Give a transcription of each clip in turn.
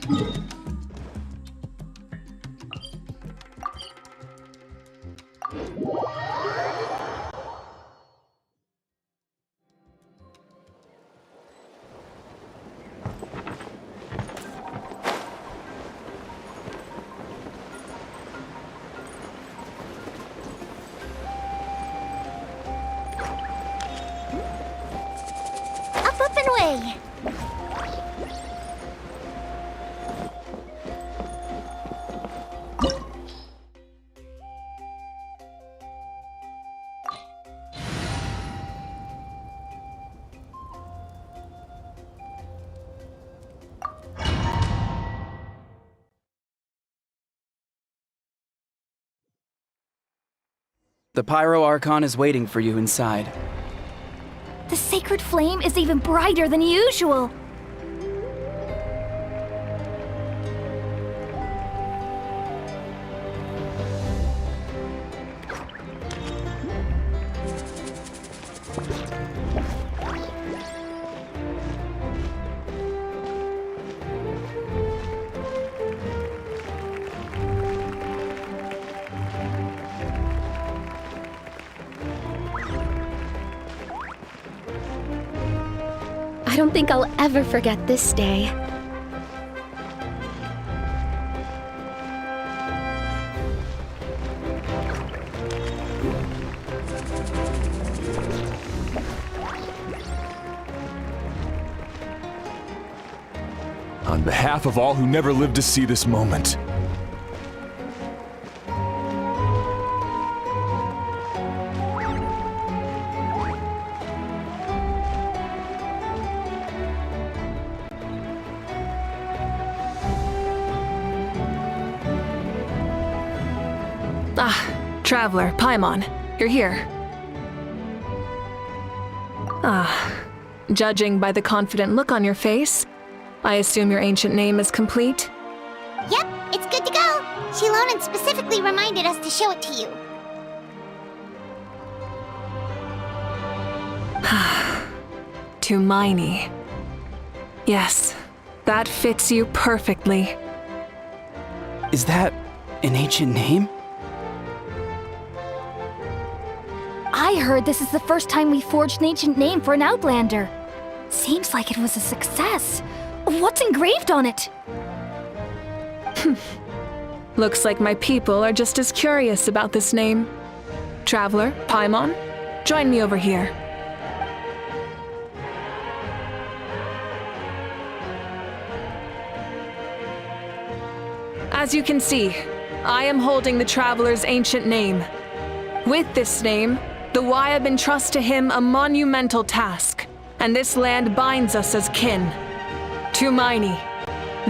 Up and away! The Pyro Archon is waiting for you inside. The sacred flame is even brighter than usual! I don't think I'll ever forget this day. On behalf of all who never lived to see this moment, Traveler, Paimon, you're here. Judging by the confident look on your face, I assume your ancient name is complete? Yep, it's good to go! Shilonen specifically reminded us to show it to you. Tumaini. Yes, that fits you perfectly. Is that an ancient name? I heard this is the first time we forged an ancient name for an Outlander. Seems like it was a success. What's engraved on it? Looks like my people are just as curious about this name. Traveler, Paimon, join me over here. As you can see, I am holding the Traveler's ancient name. With this name, the Wayab entrust to him a monumental task, and this land binds us as kin. Tumaini,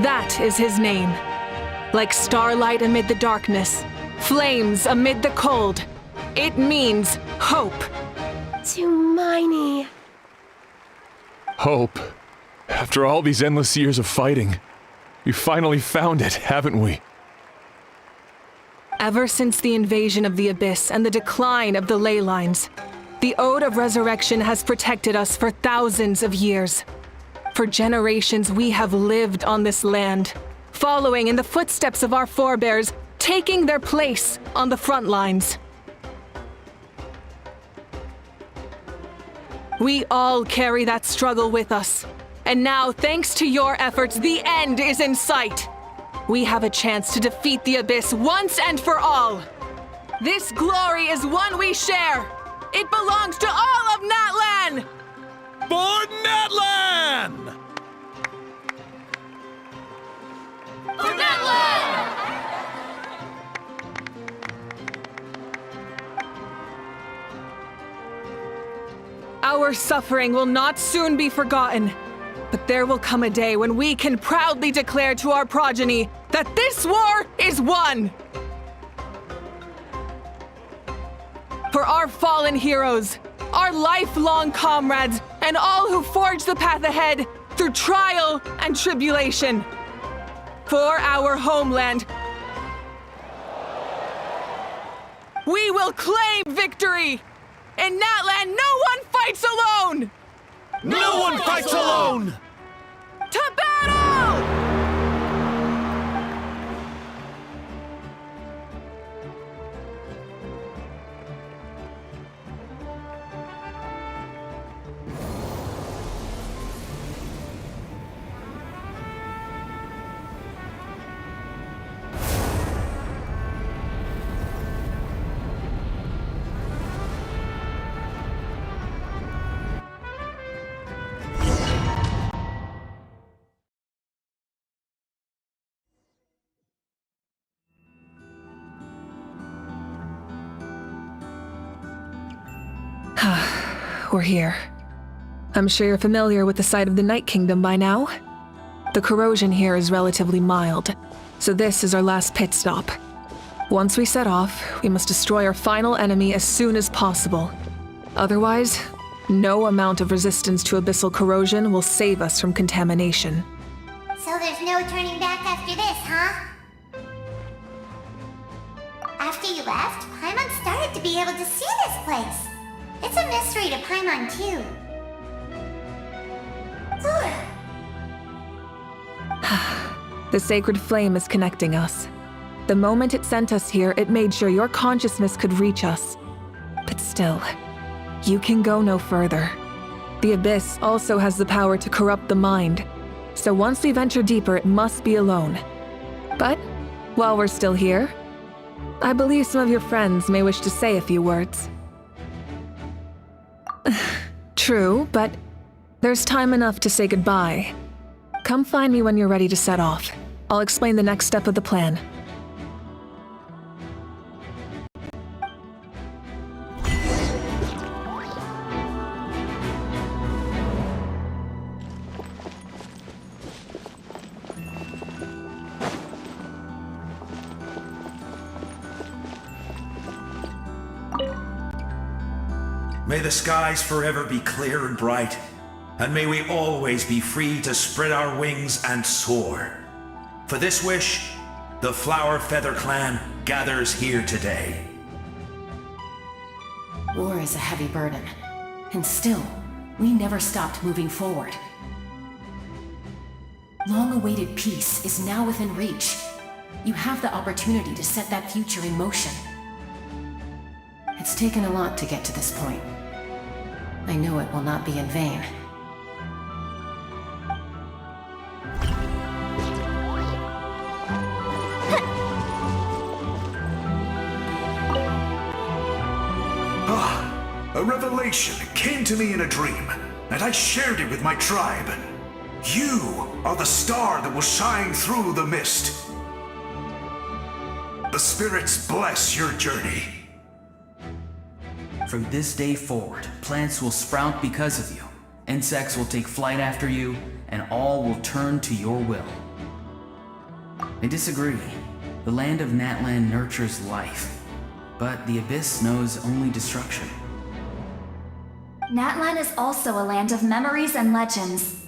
that is his name. Like starlight amid the darkness, flames amid the cold, it means hope. Tumaini. hope. After all these endless years of fighting, we finally found it, haven't we? Ever since the invasion of the Abyss and the decline of the ley lines, the Ode of Resurrection has protected us for thousands of years. For generations we have lived on this land, following in the footsteps of our forebears, taking their place on the front lines. We all carry that struggle with us, and now, thanks to your efforts, the end is in sight. We have a chance to defeat the Abyss once and for all. This glory is one we share. It belongs to all of Natlan! For Natlan! For Natlan! Our suffering will not soon be forgotten, but there will come a day when we can proudly declare to our progeny that this war is won! For our fallen heroes, our lifelong comrades, and all who forge the path ahead through trial and tribulation. For our homeland, we will claim victory! In Natlan, no one fights alone! No one fights alone! To battle! we're here. I'm sure you're familiar with the site of the Night Kingdom by now. The corrosion here is relatively mild, so this is our last pit stop. Once we set off, we must destroy our final enemy as soon as possible. Otherwise, no amount of resistance to abyssal corrosion will save us from contamination. So there's no turning back after this, huh? After you left, Paimon started to be able to see this place. It's a mystery to Paimon, too. The sacred flame is connecting us. The moment it sent us here, it made sure your consciousness could reach us. But still, you can go no further. The Abyss also has the power to corrupt the mind, so once we venture deeper, it must be alone. But, while we're still here, I believe some of your friends may wish to say a few words. True, but there's time enough to say goodbye. Come find me when you're ready to set off. I'll explain the next step of the plan. May the skies forever be clear and bright, and may we always be free to spread our wings and soar. For this wish, the Flower Feather Clan gathers here today. War is a heavy burden, and still, we never stopped moving forward. Long-awaited peace is now within reach. You have the opportunity to set that future in motion. It's taken a lot to get to this point. I know it will not be in vain. A revelation came to me in a dream, and I shared it with my tribe. You are the star that will shine through the mist. The spirits bless your journey. From this day forward, plants will sprout because of you. Insects will take flight after you, and all will turn to your will. I disagree. The land of Natlan nurtures life, but the Abyss knows only destruction. Natlan is also a land of memories and legends.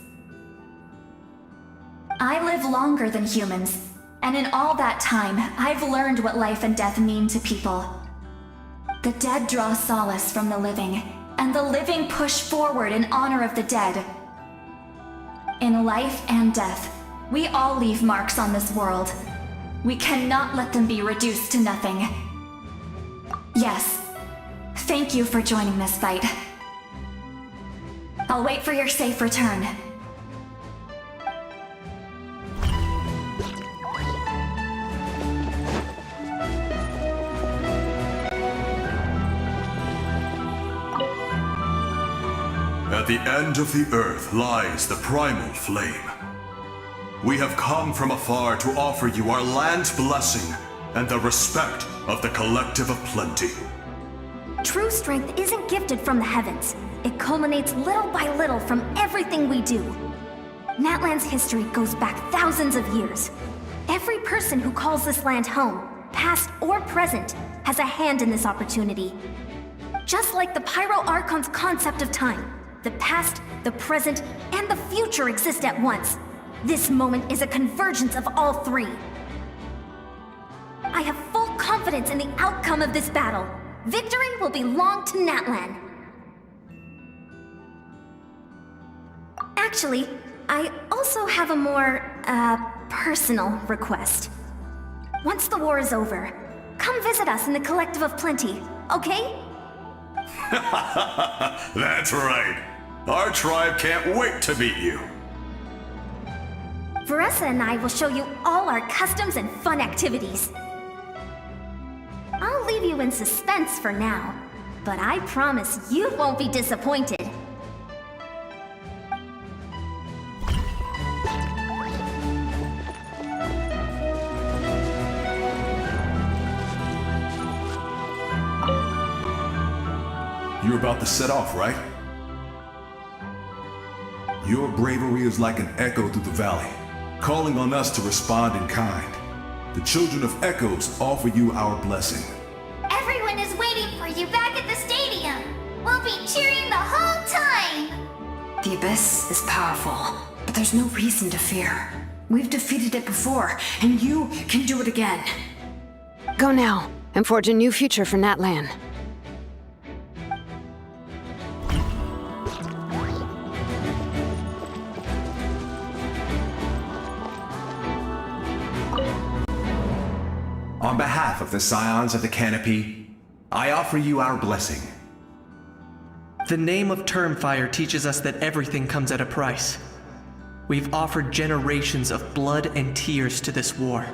I live longer than humans, and in all that time, I've learned what life and death mean to people. The dead draw solace from the living, and the living push forward in honor of the dead. In life and death, we all leave marks on this world. We cannot let them be reduced to nothing. Yes, thank you for joining this fight. I'll wait for your safe return. At the end of the earth lies the primal flame. We have come from afar to offer you our land's blessing and the respect of the Collective of Plenty. True strength isn't gifted from the heavens. It culminates little by little from everything we do. Natlan's history goes back thousands of years. Every person who calls this land home, past or present, has a hand in this opportunity. Just like the Pyro Archon's concept of time, the past, the present, and the future exist at once. This moment is a convergence of all three. I have full confidence in the outcome of this battle. Victory will belong to Natlan. Actually, I also have a more, personal request. Once the war is over, come visit us in the Collective of Plenty, okay? That's right. Our tribe can't wait to meet you. Veressa and I will show you all our customs and fun activities. I'll leave you in suspense for now, but I promise you won't be disappointed. You're about to set off, right? Your bravery is like an echo through the valley, calling on us to respond in kind. The children of Echoes offer you our blessing. Everyone is waiting for you back at the stadium. We'll be cheering the whole time. The Abyss is powerful, but there's no reason to fear. We've defeated it before, and you can do it again. Go now, and forge a new future for Natlan. On behalf of the Scions of the Canopy, I offer you our blessing. The name of Termfire teaches us that everything comes at a price. We've offered generations of blood and tears to this war,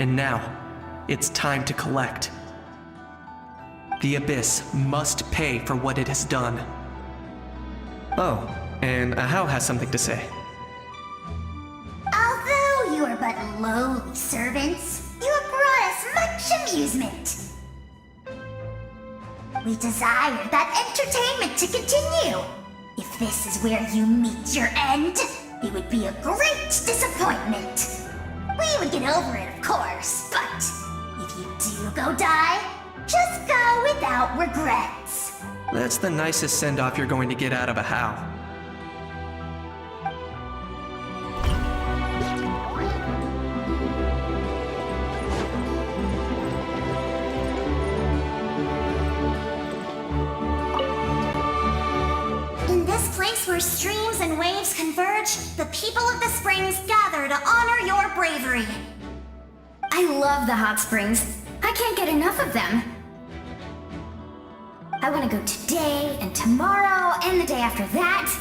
and now it's time to collect. The Abyss must pay for what it has done. Oh, and Ahau has something to say. Although you are but lowly servants, you have brought us much amusement. We desire that entertainment to continue. If this is where you meet your end, it would be a great disappointment. We would get over it, of course, but if you do go die, just go without regrets. That's the nicest send-off you're going to get out of Ahau. Where streams and waves converge, the people of the springs gather to honor your bravery. I love the hot springs. I can't get enough of them. I want to go today and tomorrow and the day after that.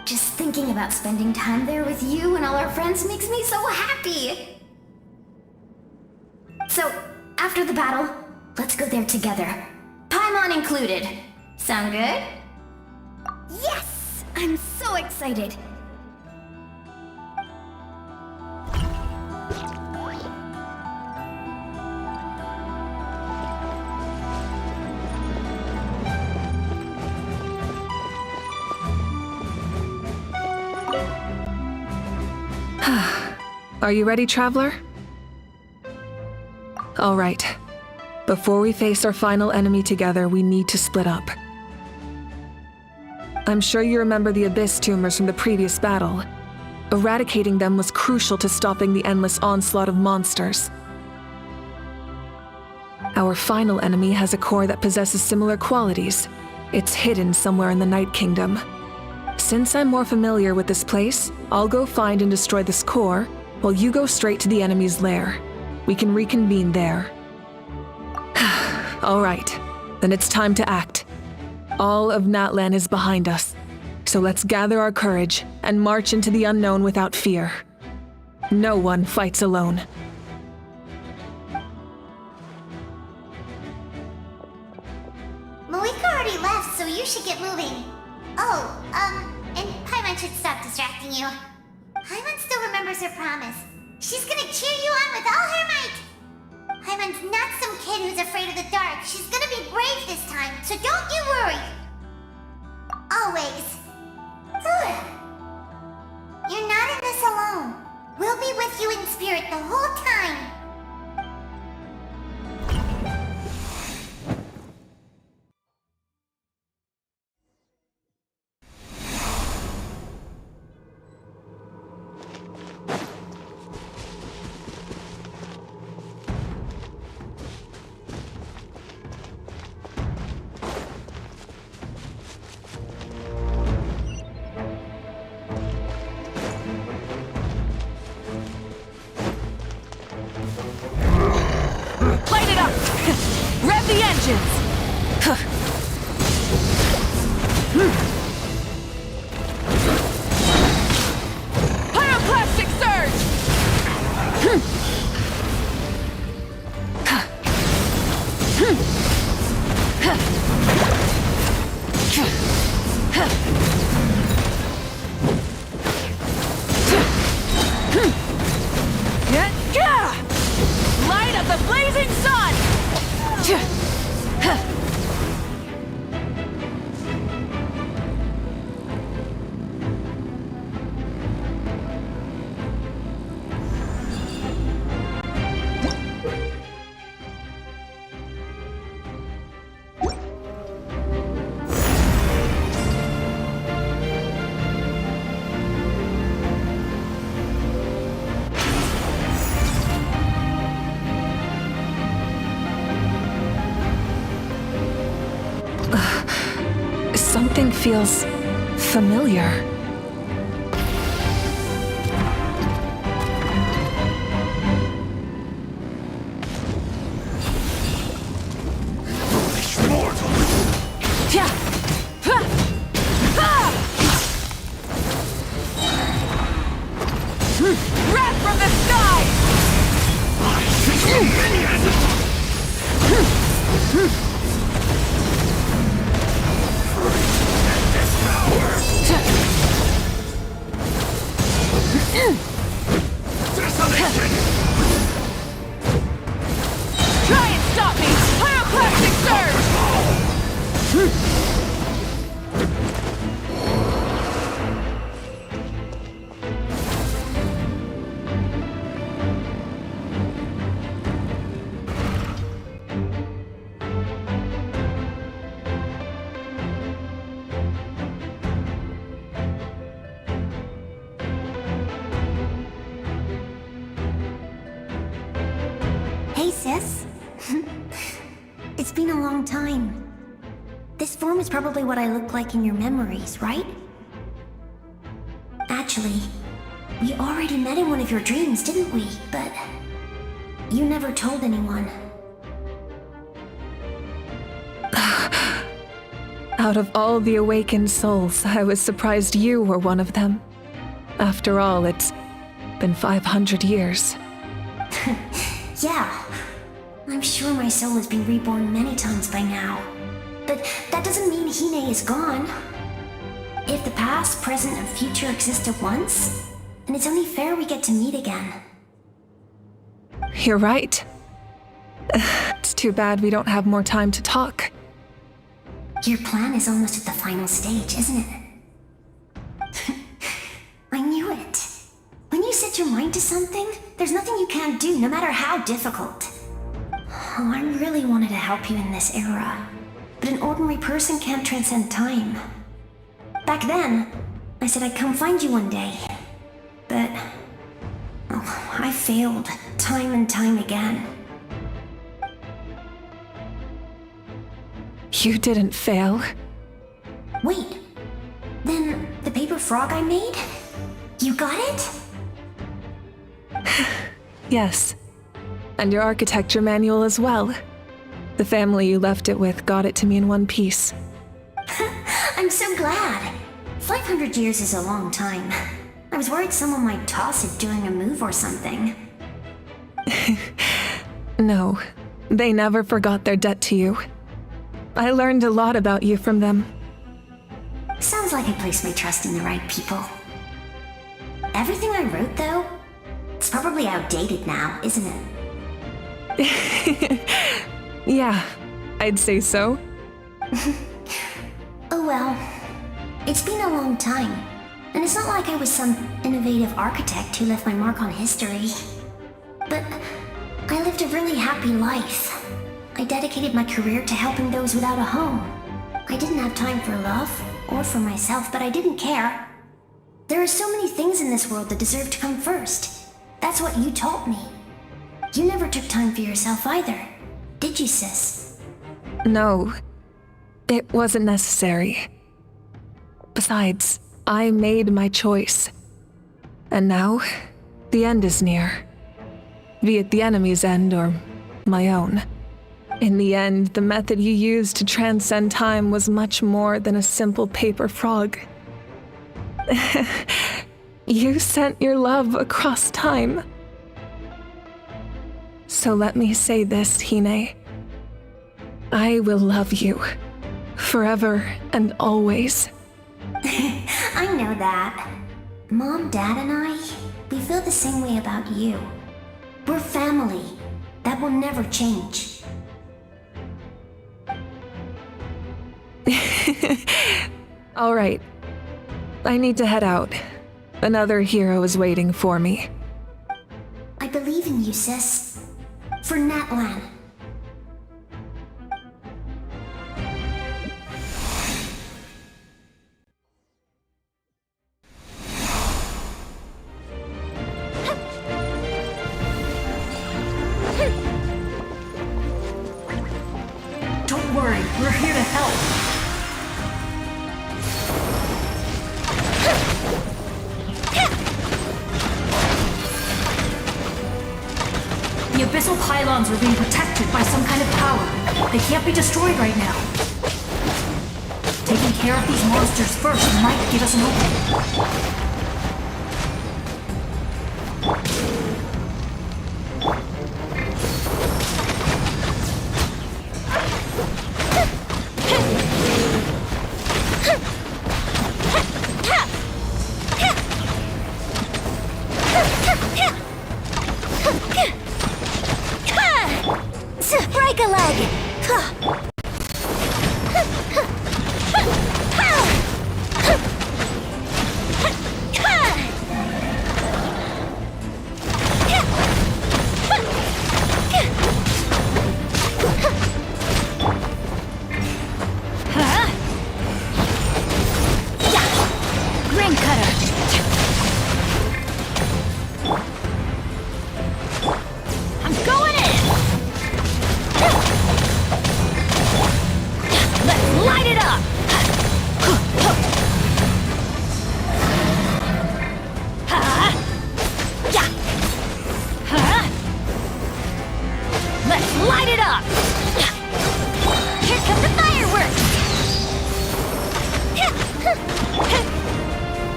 Just thinking about spending time there with you and all our friends makes me so happy. So, after the battle, let's go there together. Paimon included. Sound good? Yes! I'm so excited! Are you ready, Traveler? All right. Before we face our final enemy together, we need to split up. I'm sure you remember the Abyss tumors from the previous battle. Eradicating them was crucial to stopping the endless onslaught of monsters. Our final enemy has a core that possesses similar qualities. It's hidden somewhere in the Night Kingdom. Since I'm more familiar with this place, I'll go find and destroy this core, while you go straight to the enemy's lair. We can reconvene there. All right, then it's time to act. All of Natlan is behind us, so let's gather our courage and march into the unknown without fear. No one fights alone. Malika already left, so you should get moving. Oh, and Paimon should stop distracting you. Paimon still remembers her promise. She's gonna cheer you on with all her might. Paimon's not some kid who's afraid of the dark. She's gonna be brave this time, so don't you worry. Always. You're not in this alone. We'll be with you in spirit the whole time. Rev the engines! Pyroclastic surge! Light of the blazing sun! Everything feels familiar. Wrath from the sky! Try and stop me! Pyroclastic surge! Hey, sis. It's been a long time. This form is probably what I look like in your memories, right? Actually, we already met in one of your dreams, didn't we? But you never told anyone. Out of all the awakened souls, I was surprised you were one of them. After all, it's been 500 years. Yeah. I'm sure my soul has been reborn many times by now. But that doesn't mean Hine is gone. If the past, present, and future exist at once, then it's only fair we get to meet again. You're right. It's too bad we don't have more time to talk. Your plan is almost at the final stage, isn't it? I knew it. When you set your mind to something, there's nothing you can't do, no matter how difficult. Oh, I really wanted to help you in this era, but an ordinary person can't transcend time. Back then, I said I'd come find you one day, but I failed time and time again. You didn't fail. Wait, then the paper frog I made? You got it? Yes. And your architecture manual as well. The family you left it with got it to me in one piece. I'm so glad. 500 years is a long time. I was worried someone might toss it during a move or something. No, they never forgot their debt to you. I learned a lot about you from them. Sounds like I placed my trust in the right people. Everything I wrote, though, it's probably outdated now, isn't it? Yeah, I'd say so. Oh well. It's been a long time, and it's not like I was some innovative architect who left my mark on history. But I lived a really happy life. I dedicated my career to helping those without a home. I didn't have time for love, or for myself, but I didn't care. There are so many things in this world that deserve to come first. That's what you taught me. You never took time for yourself either, did you, sis? No, it wasn't necessary. Besides, I made my choice. And now, the end is near. Be it the enemy's end or my own. In the end, the method you used to transcend time was much more than a simple paper frog. You sent your love across time. So let me say this, Hine. I will love you. Forever and always. I know that. Mom, Dad, and I, we feel the same way about you. We're family. That will never change. All right. I need to head out. Another hero is waiting for me. I believe in you, sis. For Natlan. Don't worry, we're here to help. abyssal pylons are being protected by some kind of power. They can't be destroyed right now. Taking care of these monsters first might give us an opening. Break a leg! Ring cutter! I'm going in! Let's light it up! Let's light it up! Here come the fireworks!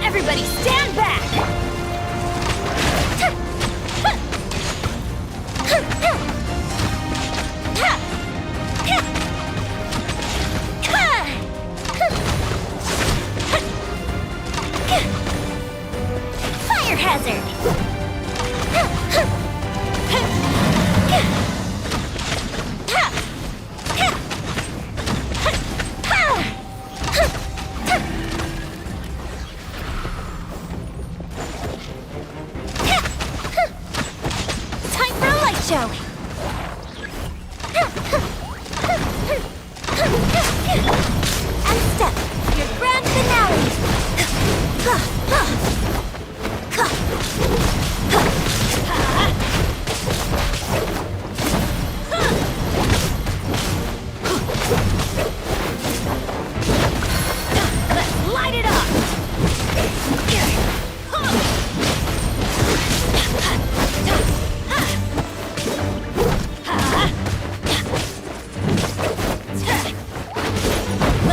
Everybody stand back! Fire hazard! Time for a light show! And step, your grand finale! Let's light it up!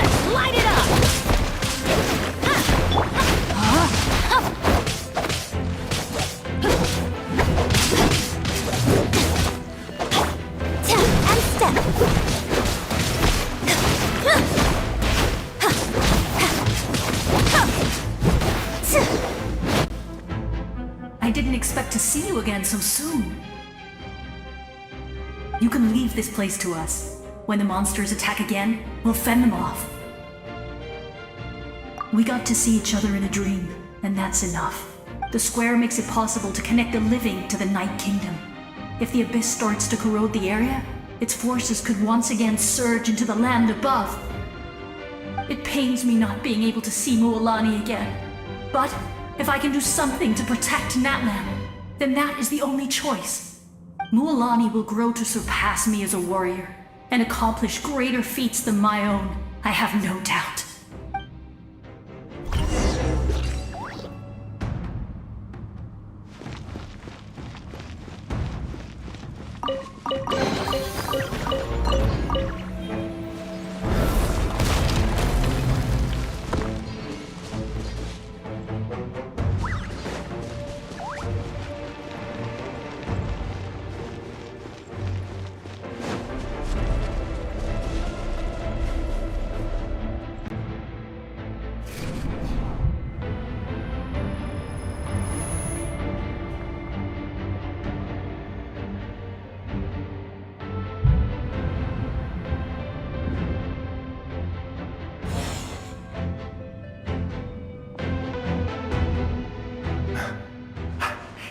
Let's light it up! And step! I didn't expect to see you again so soon. You can leave this place to us. When the monsters attack again, we'll fend them off. We got to see each other in a dream, and that's enough. The square makes it possible to connect the living to the Night Kingdom. If the abyss starts to corrode the area, its forces could once again surge into the land above. It pains me not being able to see Mualani again. But if I can do something to protect Natlan, then that is the only choice. Mualani will grow to surpass me as a warrior and accomplish greater feats than my own, I have no doubt.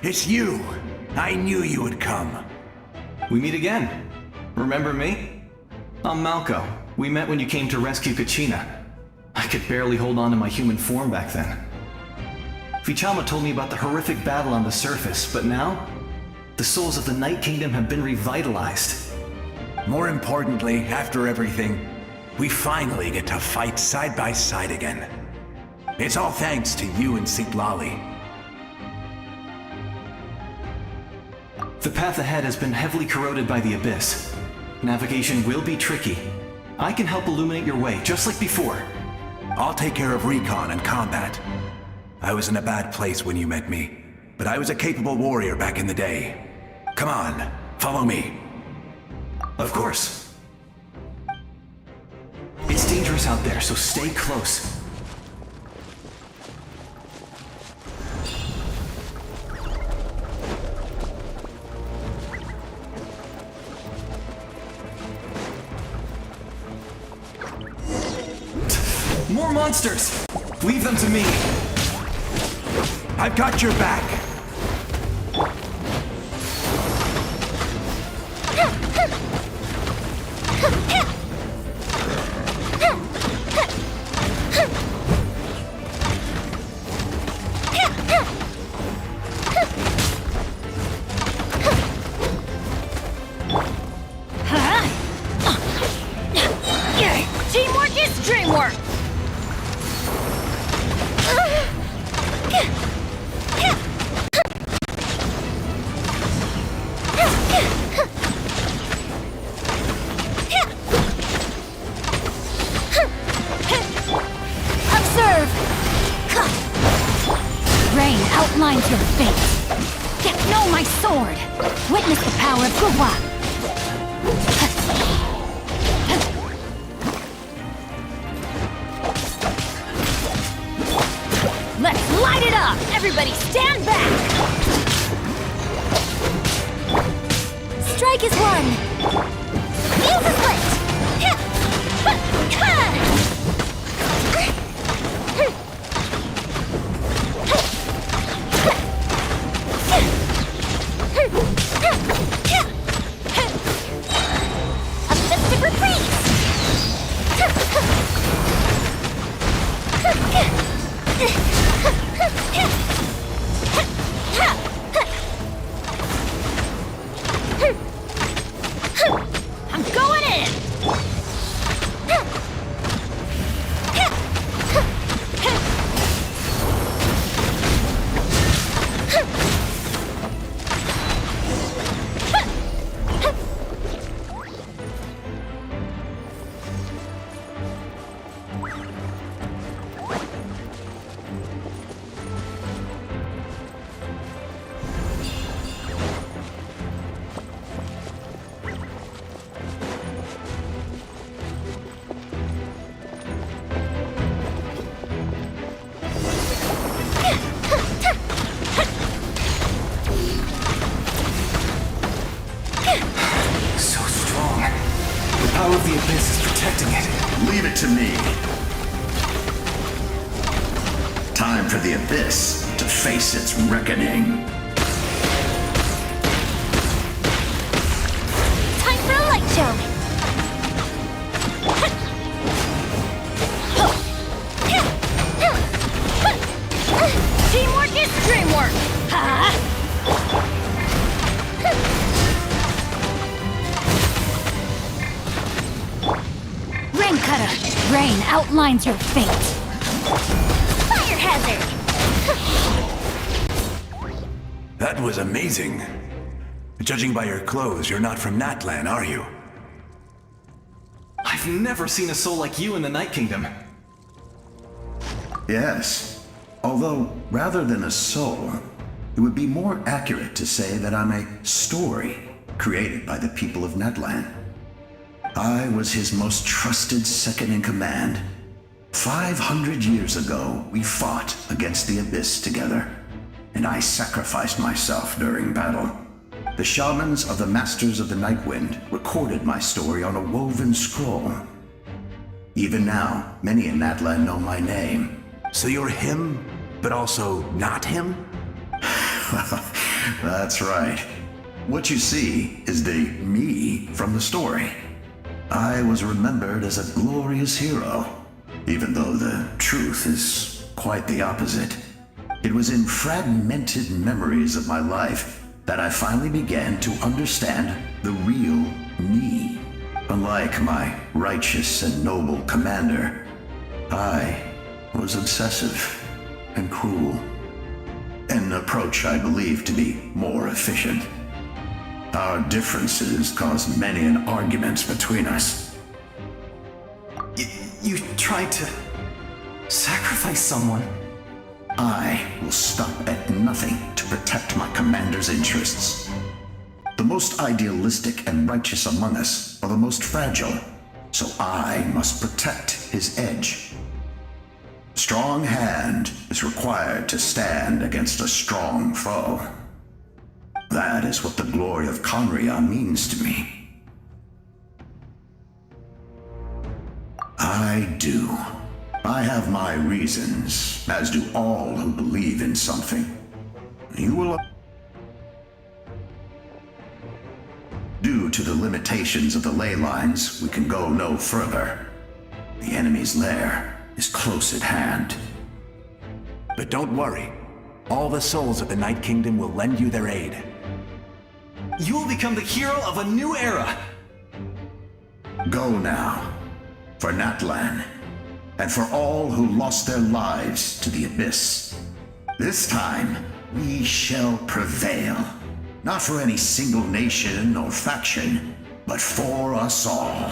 It's you! I knew you would come. We meet again. Remember me? I'm Malco. We met when you came to rescue Kachina. I could barely hold on to my human form back then. Vichama told me about the horrific battle on the surface, but now, the souls of the Night Kingdom have been revitalized. More importantly, after everything, we finally get to fight side by side again. It's all thanks to you and Sitlali. The path ahead has been heavily corroded by the Abyss. Navigation will be tricky. I can help illuminate your way, just like before. I'll take care of recon and combat. I was in a bad place when you met me, but I was a capable warrior back in the day. Come on, follow me. Of course. It's dangerous out there, so stay close. More monsters! Leave them to me! I've got your back! Teamwork is dreamwork! Observe! Rain outlines your fate. Get know my sword! Witness the power of Guwa! Let's light it up! Everybody stand back! Strike is one! Use a split! A festive reprise! I'm going in! So strong. The power of the Abyss is protecting it. Leave it to me. Time for the Abyss to face its reckoning. Time for a light show! Teamwork is dreamwork! Rain cutter! Rain outlines your fate! Fire hazard! That was amazing. Judging by your clothes, you're not from Natlan, are you? I've never seen a soul like you in the Night Kingdom. Yes. Although, rather than a soul, it would be more accurate to say that I'm a story created by the people of Natlan. I was his most trusted second-in-command. 500 years ago, we fought against the Abyss together, and I sacrificed myself during battle. The shamans of the Masters of the Nightwind recorded my story on a woven scroll. Even now, many in Natlan know my name. So you're him, but also not him? That's right. What you see is the me from the story. I was remembered as a glorious hero, even though the truth is quite the opposite. It was in fragmented memories of my life that I finally began to understand the real me. Unlike my righteous and noble commander, I was obsessive and cruel. An approach I believe to be more efficient. Our differences cause many an arguments between us. You tried to sacrifice someone. I will stop at nothing to protect my commander's interests. The most idealistic and righteous among us are the most fragile, so I must protect his edge. A strong hand is required to stand against a strong foe. That is what the glory of Conria means to me. I do. I have my reasons, as do all who believe in something. You will... Due to the limitations of the ley lines, we can go no further. The enemy's lair is close at hand. But don't worry. All the souls of the Night Kingdom will lend you their aid. You will become the hero of a new era! Go now, for Natlan, and for all who lost their lives to the Abyss. This time, we shall prevail. Not for any single nation or faction, but for us all.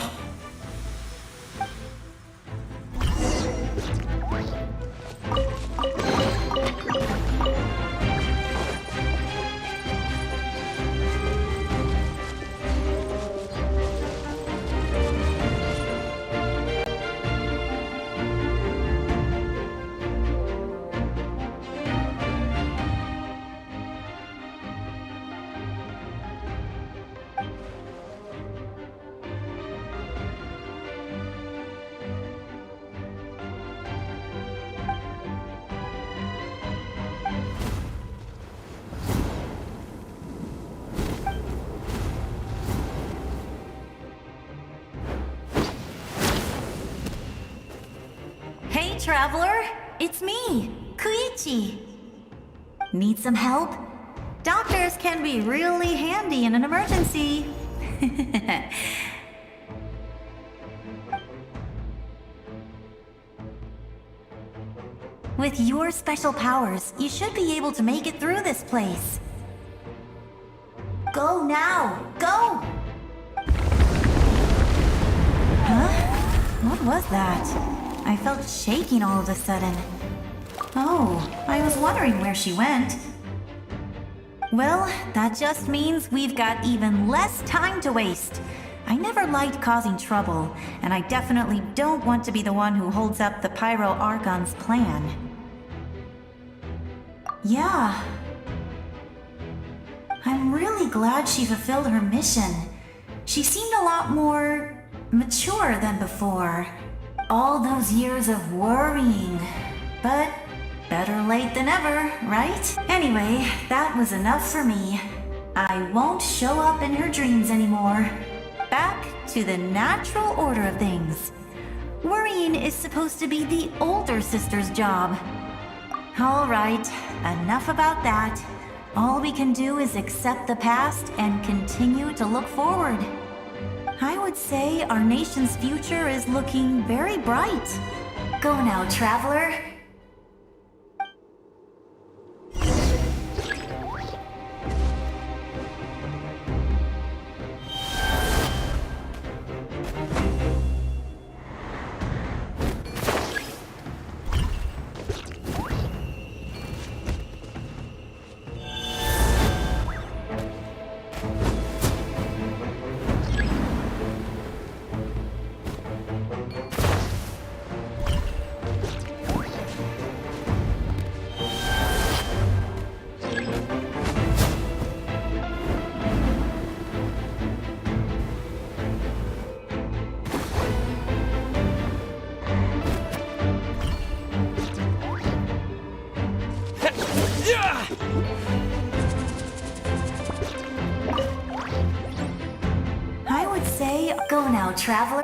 Hey, traveler! It's me, Koichi. Need some help? Doctors can be really handy in an emergency. With your special powers, you should be able to make it through this place. Go now! Go! Huh? What was that? I felt shaking all of a sudden. Oh, I was wondering where she went. Well, that just means we've got even less time to waste. I never liked causing trouble, and I definitely don't want to be the one who holds up the Pyro Archon's plan. Yeah. I'm really glad she fulfilled her mission. She seemed a lot more mature than before. All those years of worrying. But better late than ever, right? Anyway, that was enough for me. I won't show up in her dreams anymore. Back to the natural order of things. Worrying is supposed to be the older sister's job. All right, enough about that. All we can do is accept the past and continue to look forward. I would say our nation's future is looking very bright. Go now, traveler. Go now, traveler.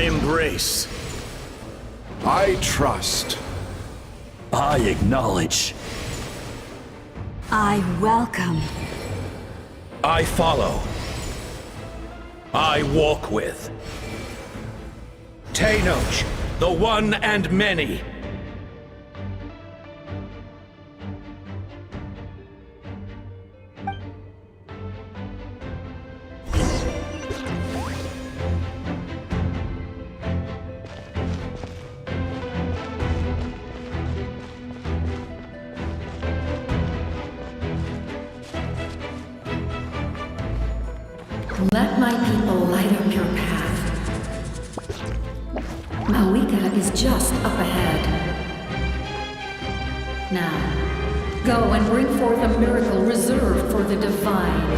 I embrace. I trust. I acknowledge. I welcome. I follow. I walk with. Tenoch, the one and many. Let my people light up your path. Malika is just up ahead. Now, go and bring forth a miracle reserved for the divine.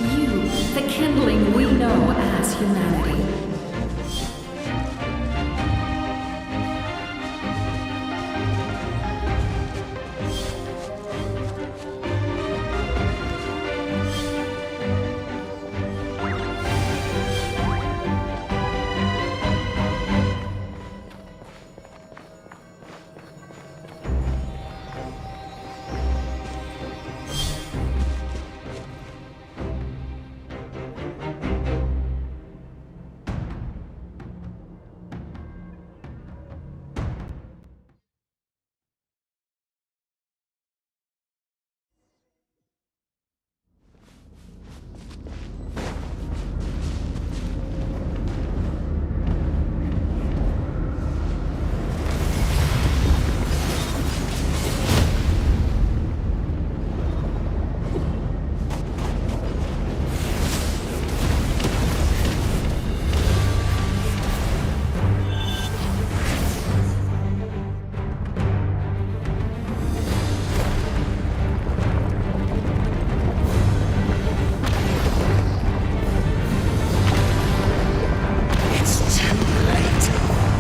You, the kindling we know as humanity.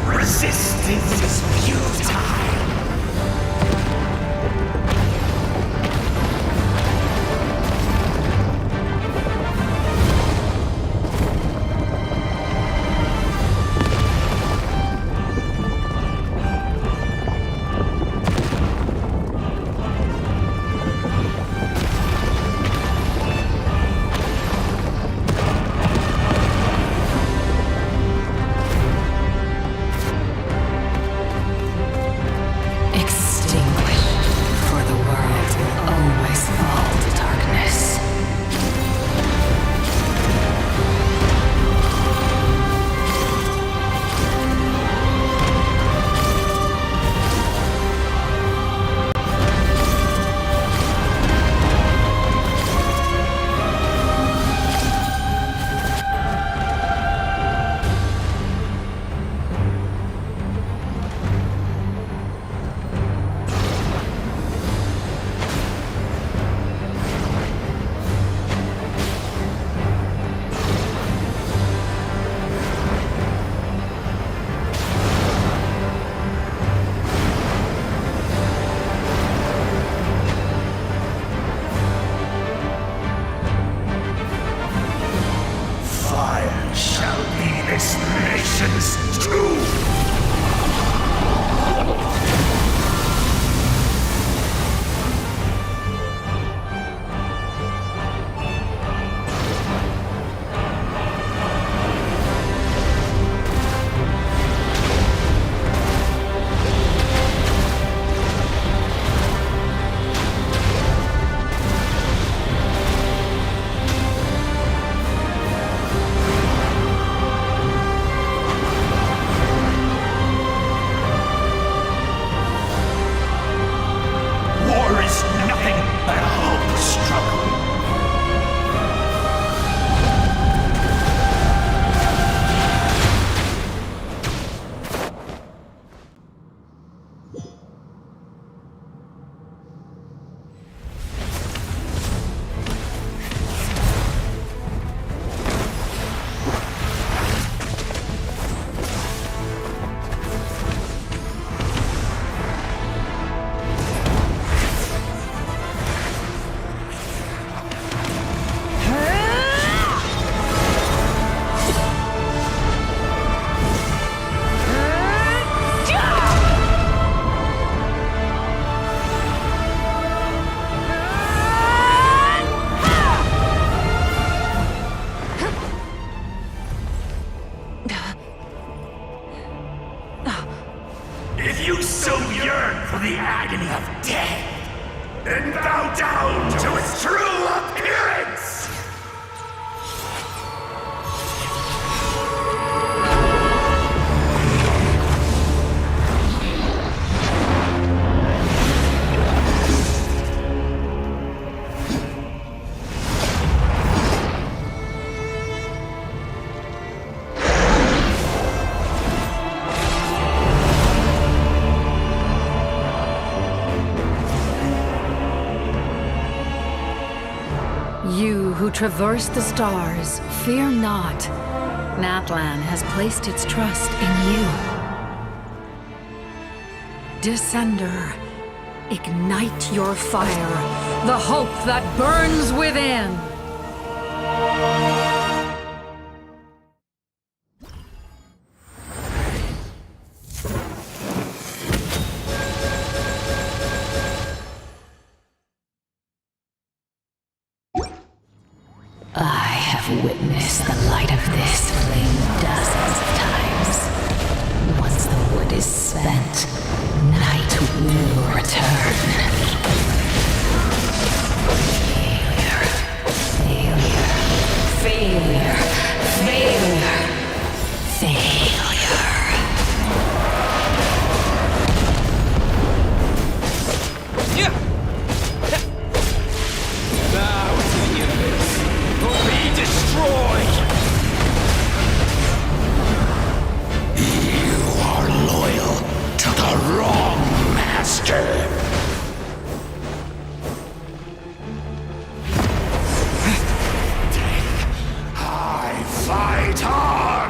Resistance is futile. you so yearn for the agony of death, and bow down to its true appearance! You who traverse the stars, fear not. Natlan has placed its trust in you. Descender, ignite your fire, the hope that burns within! I have witnessed the light of this flame dozens of times. Once the wood is spent, night will return. Failure. Failure. Failure. Failure. Bow to the abyss, or be destroyed! You are loyal to the wrong master! I fight on!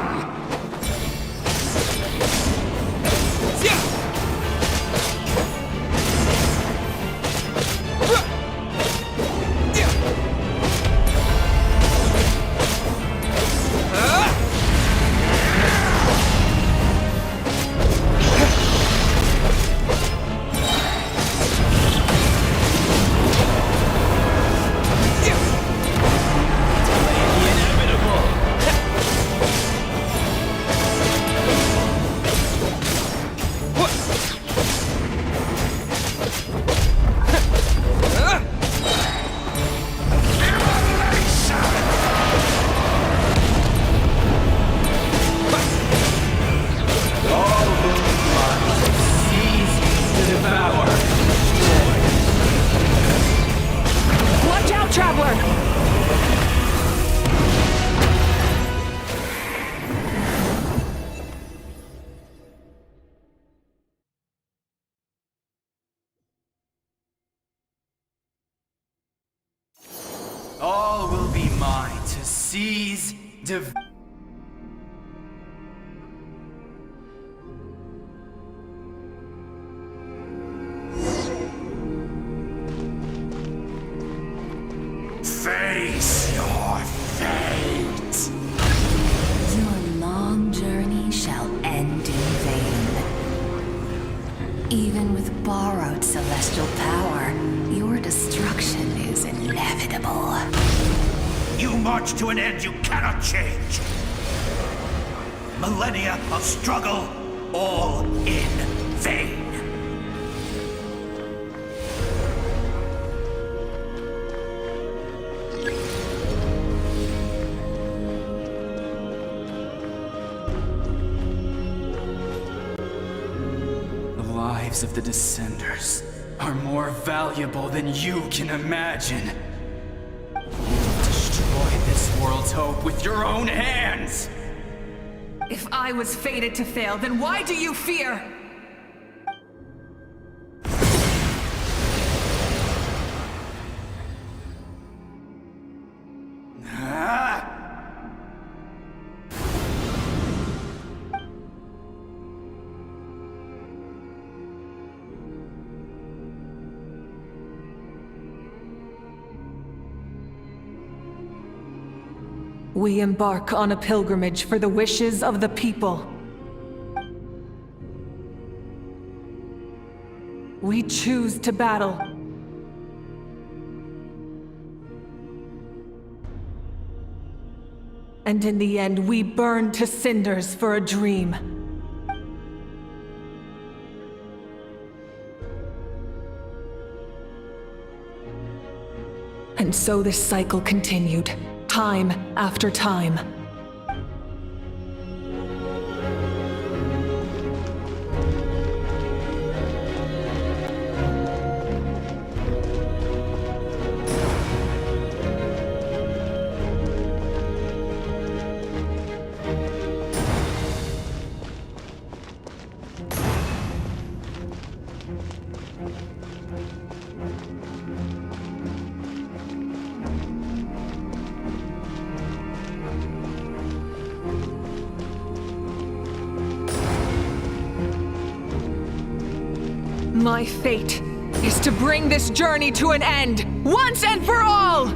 Watch out, traveler! All will be mine to seize, Face your fate! Your long journey shall end in vain. Even with borrowed celestial power, your destruction is inevitable. You march to an end you cannot change. Millennia of struggle, all in vain. The lives of the Descenders are more valuable than you can imagine. You've destroyed this world's hope with your own hands! If I was fated to fail, then why do you fear? We embark on a pilgrimage for the wishes of the people. We choose to battle. And in the end, we burn to cinders for a dream. And so this cycle continued, time after time. My fate is to bring this journey to an end, once and for all!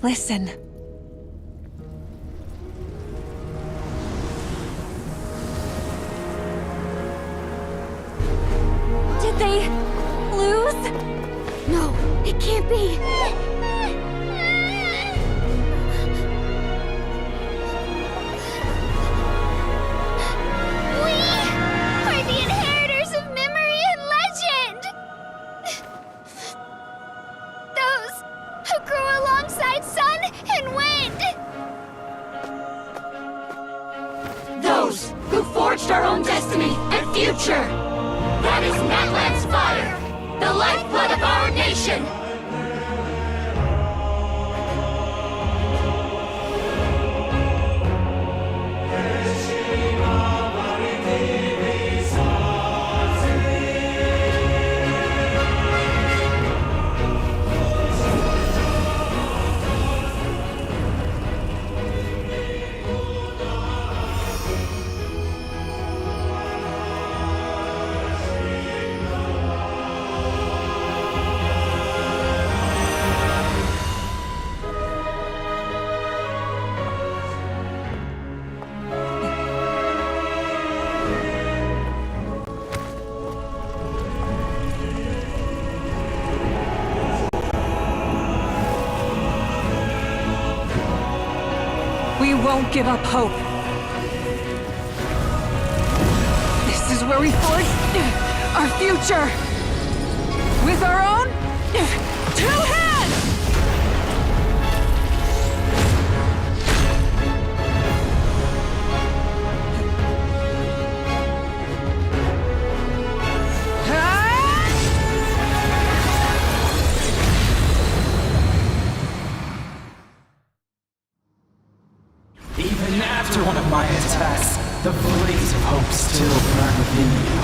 Listen. Did they lose? No, it can't be. We are the inheritors of memory and legend! Those who grew alongside sun and wind! Those who forged our own destiny and future! That is Natlan's fire, the lifeblood of our nation! We won't give up hope. This is where we forge our future. With our own 2 hands! Even after one of my attacks, the blaze of hope still burned within you.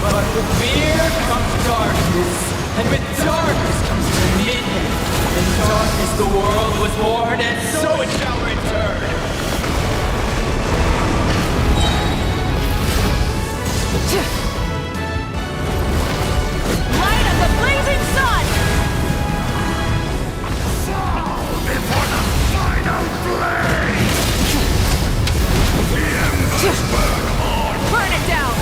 But with fear comes darkness, and with darkness comes dominion. In darkness the world was born, and so it shall return. Light of the blazing sun! Before the final blaze! The embers burn on! Burn it down!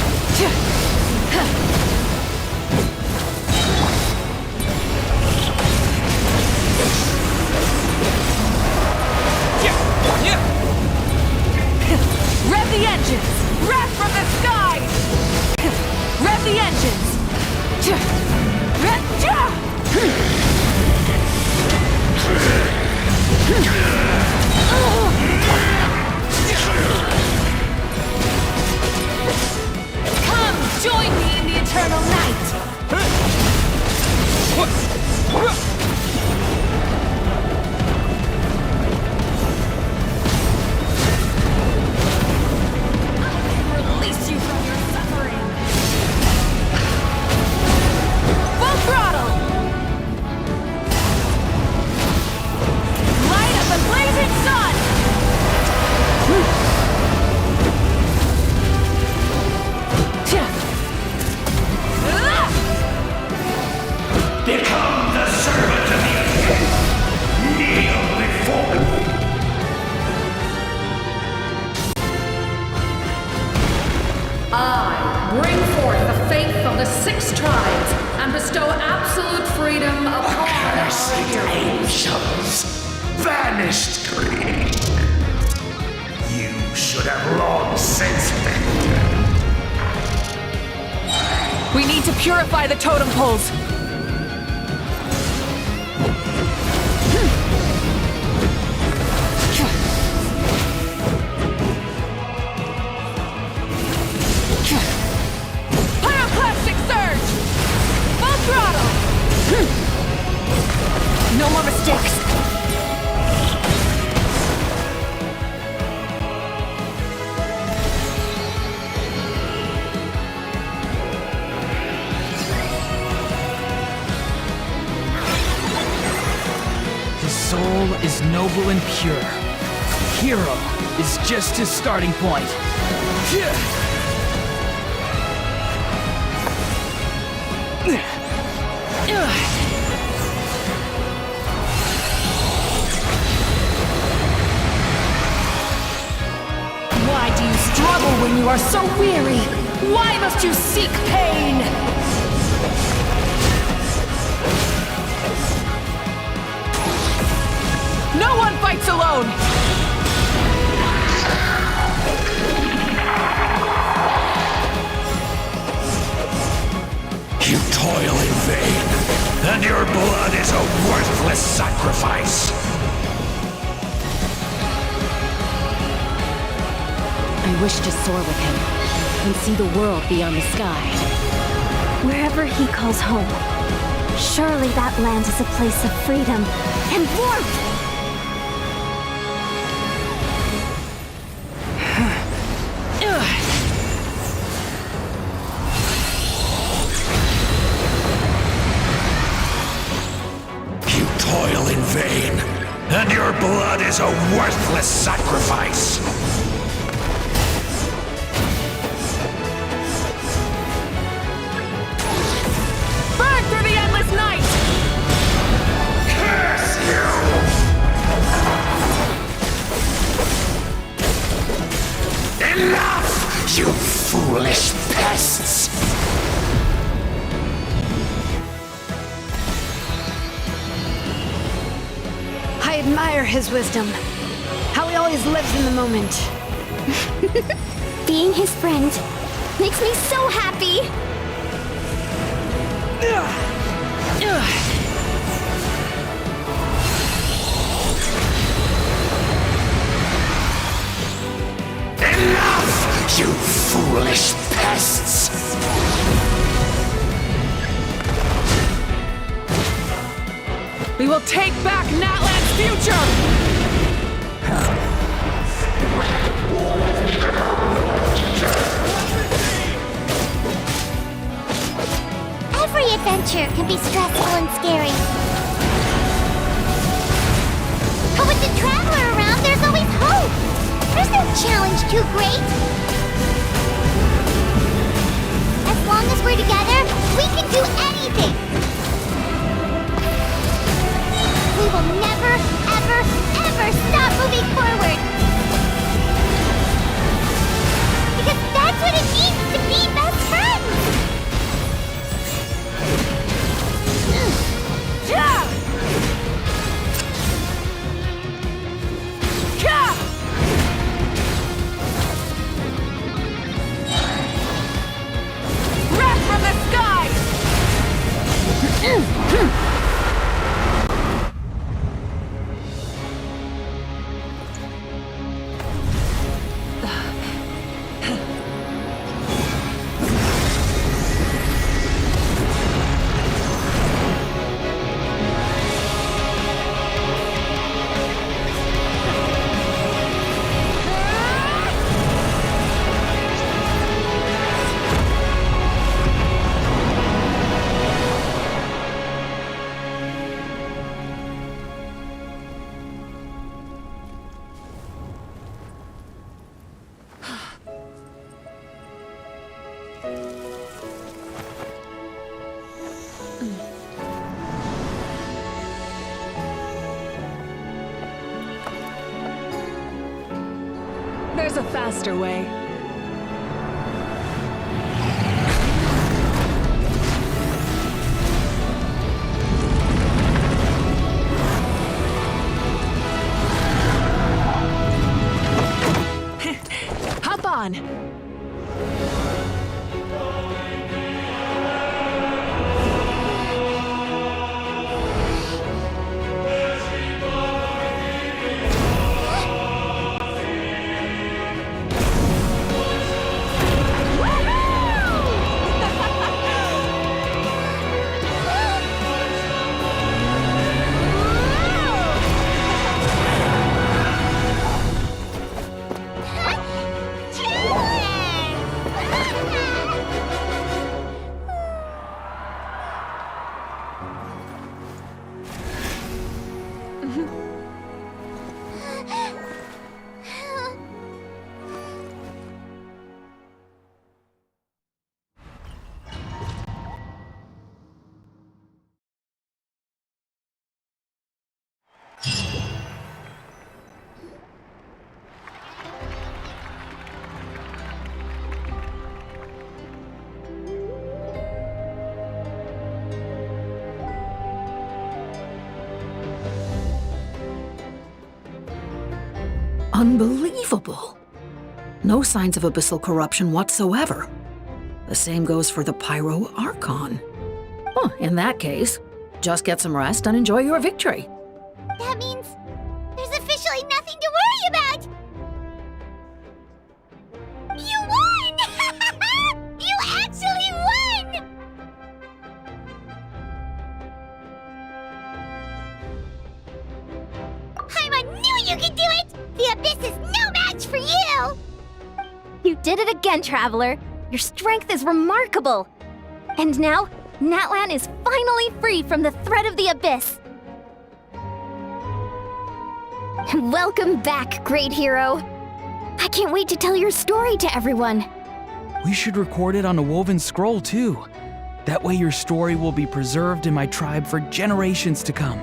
Rev the engines! Wrath from the sky! Rev the engines! Come, join me in the eternal night! Release you from your suffering! Full throttle! Light of the blazing sun! Become the servant of the earth! Kneel before me! I bring forth the faith of the 6 tribes and bestow absolute freedom upon Accursed our heroes. angels! Vanished greed! You should have long since been dead. We need to purify the totem poles. Pyroclastic surge! Full throttle! No more mistakes. His soul is noble and pure. Hero is just his starting point. Why do you struggle when you are so weary? Why must you seek pain? No one fights alone! You toil in vain, and your blood is a worthless sacrifice. I wish to soar with him and see the world beyond the sky. Wherever he calls home, surely that land is a place of freedom and warmth. You toil in vain, and your blood is a worthless sacrifice. Burn through the endless night! Curse you! Enough, you foolish pests! I admire his wisdom. How he always lives in the moment. Being his friend makes me so happy. Enough, you foolish pests! We will take back Natlan's future! Every adventure can be stressful and scary. But with the Traveler around, there's always hope! There's no challenge too great! As long as we're together, we can do anything! We will never, ever, ever stop moving forward! Because that's what it means to be best friends! Yeah! Wrath from the skies! There's a faster way. on! Unbelievable. No signs of abyssal corruption whatsoever. The same goes for the Pyro Archon. Well, in that case, just get some rest and enjoy your victory. That means there's officially nothing to worry about! You won! You actually won! Paimon knew you could do it! The Abyss is no match for you! You did it again, Traveler. Your strength is remarkable. And now, Natlan is finally free from the threat of the Abyss. Welcome back, great hero. I can't wait to tell your story to everyone. We should record it on a woven scroll, too. That way your story will be preserved in my tribe for generations to come.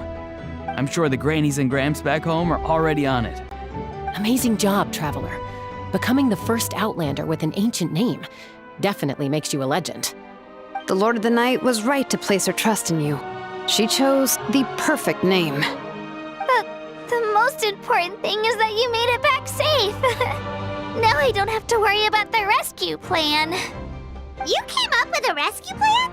I'm sure the grannies and gramps back home are already on it. Amazing job, Traveler. Becoming the first Outlander with an ancient name definitely makes you a legend. The Lord of the Night was right to place her trust in you. She chose the perfect name. The most important thing is that you made it back safe. Now I don't have to worry about the rescue plan. You came up with a rescue plan?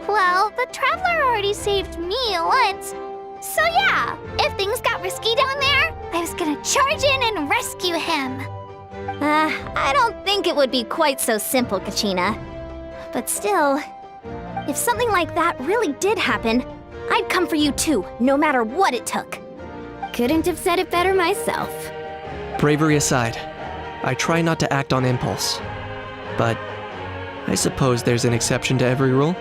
Well, the Traveler already saved me once. So yeah, if things got risky down there, I was gonna charge in and rescue him. I don't think it would be quite so simple, Kachina. But still, if something like that really did happen, I'd come for you too, no matter what it took. Couldn't have said it better myself. Bravery aside, I try not to act on impulse. But I suppose there's an exception to every rule.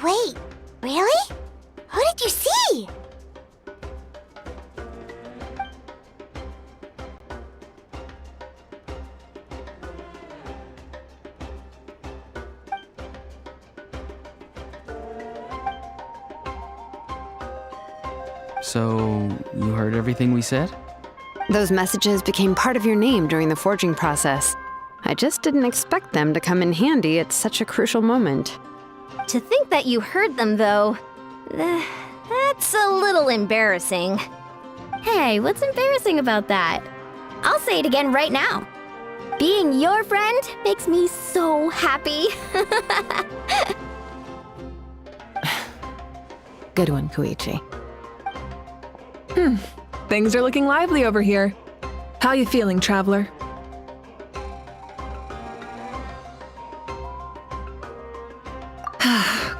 Wait, really? Who did you see? So, you heard everything we said? Those messages became part of your name during the forging process. I just didn't expect them to come in handy at such a crucial moment. To think that you heard them, though, that's a little embarrassing. Hey, what's embarrassing about that? I'll say it again right now. Being your friend makes me so happy. Good one, Koichi. Things are looking lively over here. How you feeling, Traveler?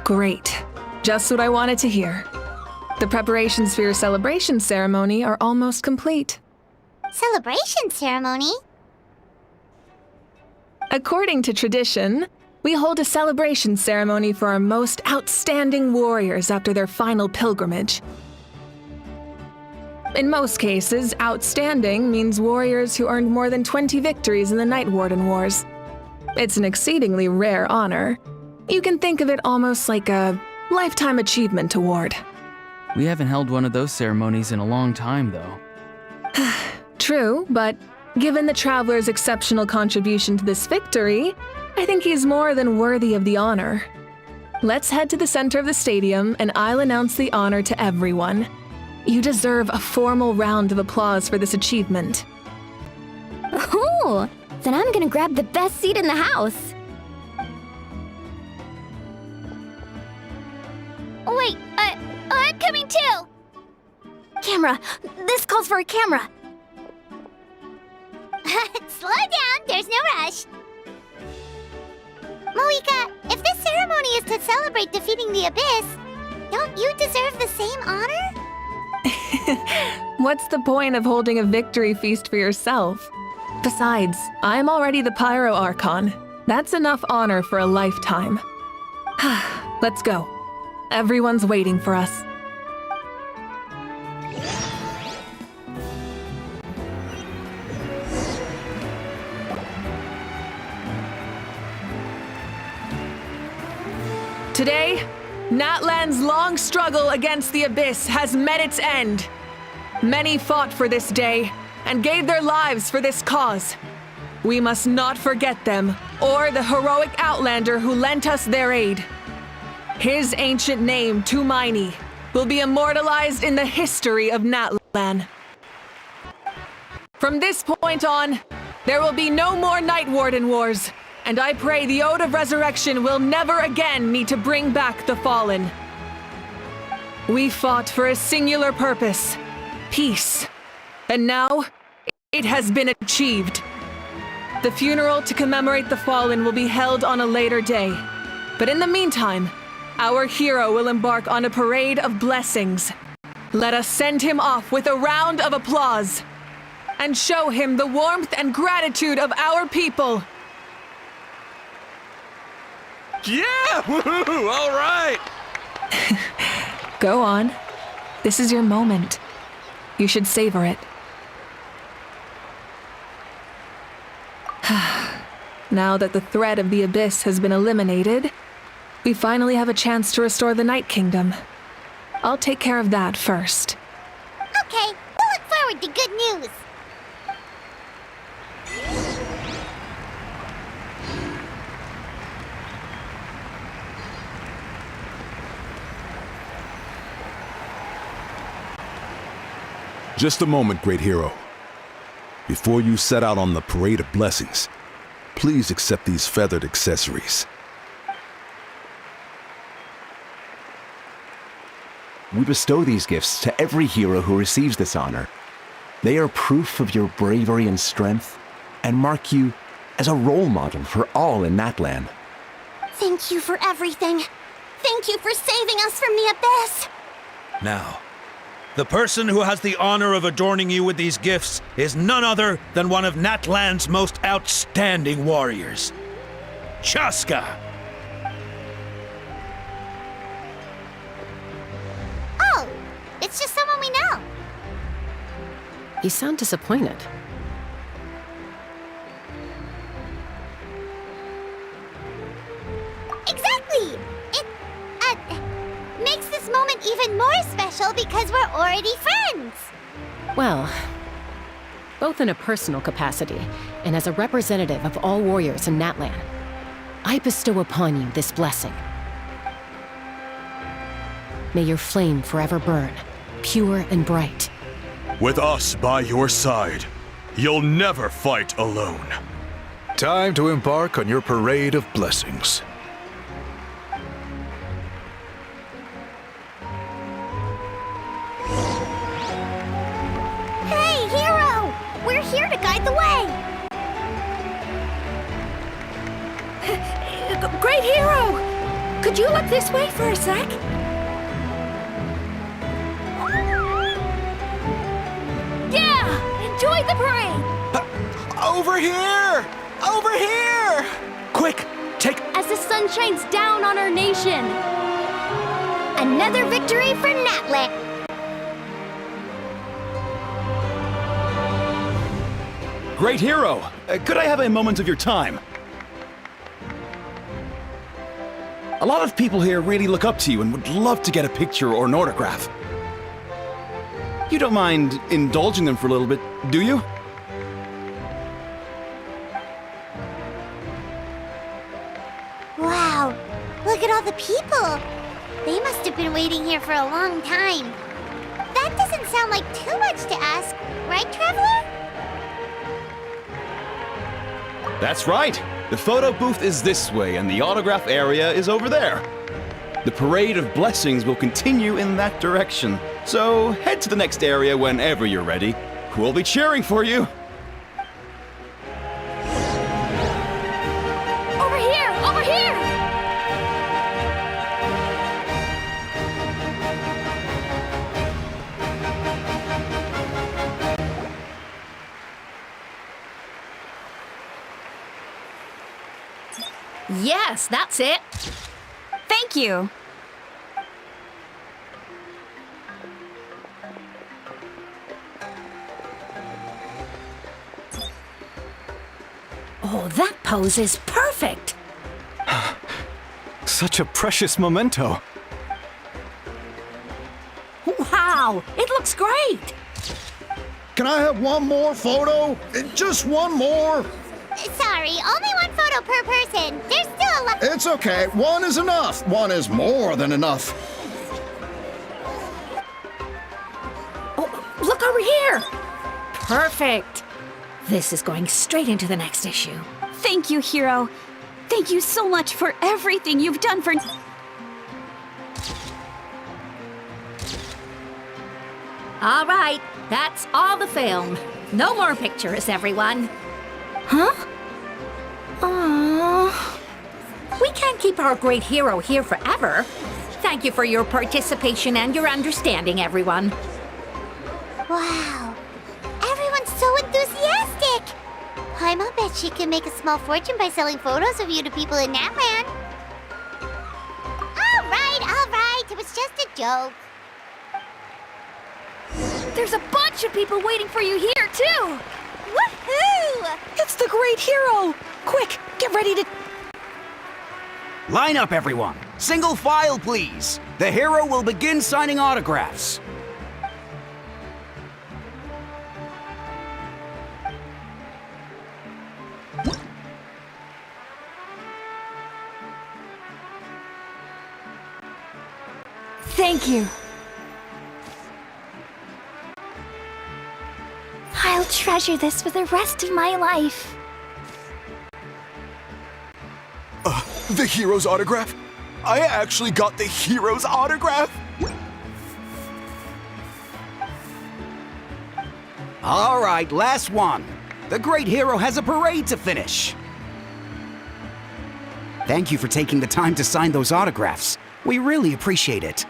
Great. Just what I wanted to hear. The preparations for your celebration ceremony are almost complete. Celebration ceremony? According to tradition, we hold a celebration ceremony for our most outstanding warriors after their final pilgrimage. In most cases, outstanding means warriors who earned more than 20 victories in the Night Warden Wars. It's an exceedingly rare honor. You can think of it almost like a lifetime achievement award. We haven't held one of those ceremonies in a long time, though. True, but given the Traveler's exceptional contribution to this victory, I think he's more than worthy of the honor. Let's head to the center of the stadium and I'll announce the honor to everyone. You deserve a formal round of applause for this achievement. Oh, then I'm gonna grab the best seat in the house. Wait, I'm coming too! Camera! This calls for a camera! Slow down, there's no rush. Moika, if this ceremony is to celebrate defeating the Abyss, don't you deserve the same honor? What's the point of holding a victory feast for yourself? Besides, I'm already the Pyro Archon. That's enough honor for a lifetime. Let's go. Everyone's waiting for us. Today, Natlan's long struggle against the Abyss has met its end. Many fought for this day and gave their lives for this cause. We must not forget them or the heroic Outlander who lent us their aid. His ancient name, Tumaini, will be immortalized in the history of Natlan. From this point on, there will be no more Night Warden Wars, and I pray the Ode of Resurrection will never again need to bring back the Fallen. We fought for a singular purpose, peace, and now it has been achieved. The funeral to commemorate the Fallen will be held on a later day, but in the meantime, our hero will embark on a parade of blessings. Let us send him off with a round of applause and show him the warmth and gratitude of our people. Yeah! Woohoo! All right! Go on. This is your moment. You should savor it. Now that the threat of the Abyss has been eliminated, we finally have a chance to restore the Night Kingdom. I'll take care of that first. Okay, we'll look forward to good news. Just a moment, great hero. Before you set out on the parade of blessings, please accept these feathered accessories. We bestow these gifts to every hero who receives this honor. They are proof of your bravery and strength, and mark you as a role model for all in Natlan. Thank you for everything. Thank you for saving us from the Abyss. Now, the person who has the honor of adorning you with these gifts is none other than one of Natlan's most outstanding warriors, Chaska. Oh, it's just someone we know. You sound disappointed. Exactly! It, makes this moment even more special because we're already friends. Well, both in a personal capacity and as a representative of all warriors in Natlan, I bestow upon you this blessing. May your flame forever burn, pure and bright. With us by your side, you'll never fight alone. Time to embark on your parade of blessings. Hey, hero! We're here to guide the way! Great hero! Could you look this way for a sec? Yeah! Enjoy the parade! Over here! Over here! sun shines down on our nation. Another victory for Natland. Great hero! Could I have a moment of your time? A lot of people here really look up to you and would love to get a picture or an autograph. You don't mind indulging them for a little bit, do you? Wow, look at all the people. They must have been waiting here for a long time. That doesn't sound like too much to ask, right, Traveler? That's right. The photo booth is this way and the autograph area is over there. The parade of blessings will continue in that direction. So head to the next area whenever you're ready. We'll be cheering for you. Over here! Over here! Yes, that's it. Thank you. Oh, that pose is perfect. Such a precious memento. Wow, it looks great. Can I have one more photo? Just one more. Sorry, only one photo per person. There's still a lot. It's okay. One is enough. One is more than enough. Oh, look over here. Perfect. This is going straight into the next issue. Thank you, Hero. Thank you so much for everything you've done for... All right, that's all the film. No more pictures, everyone. Huh? Aww. We can't keep our great hero here forever. Thank you for your participation and your understanding, everyone. Wow, everyone's so enthusiastic. I'll bet she can make a small fortune by selling photos of you to people in Natland. All right, it was just a joke. There's a bunch of people waiting for you here, too! Woohoo! It's the great hero! Quick, get ready to... Line up, everyone. Single file, please. The hero will begin signing autographs. Thank you. I'll treasure this for the rest of my life. The hero's autograph? I actually got the hero's autograph? All right, last one. The great hero has a parade to finish. Thank you for taking the time to sign those autographs. We really appreciate it.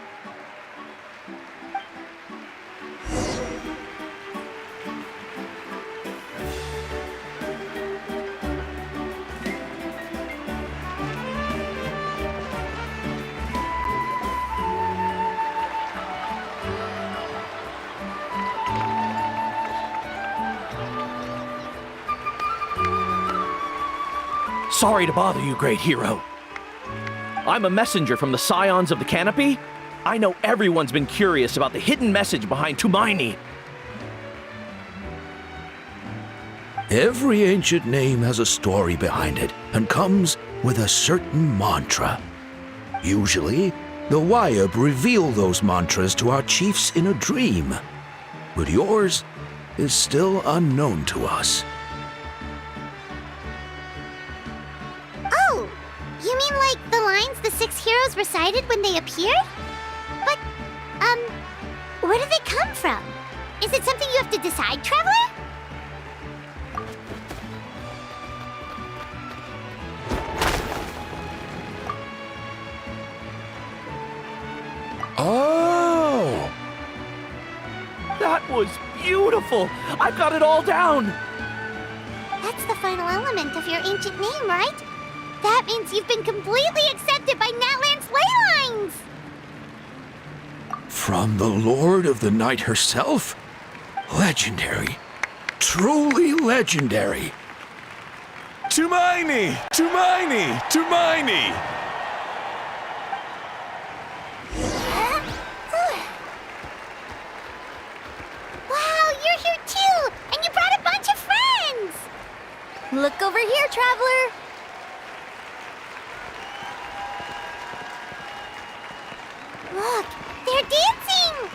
Sorry to bother you, great hero. I'm a messenger from the Scions of the Canopy. I know everyone's been curious about the hidden message behind Tumaini. Every ancient name has a story behind it and comes with a certain mantra. Usually, the Wayab reveal those mantras to our chiefs in a dream, but yours is still unknown to us. Oh, you mean like the lines the 6 heroes recited when they appeared? But, where do they come from? Is it something you have to decide, Traveler? Oh! That was beautiful! I've got it all down! That's the final element of your ancient name, right? That means you've been completely accepted by Natlan's ley lines! From the Lord of the Night herself? Legendary. Truly legendary. Tumaini! Tumaini! Tumaini! Wow, you're here too! And you brought a bunch of friends! Look over here, Traveler! Look, they're dancing!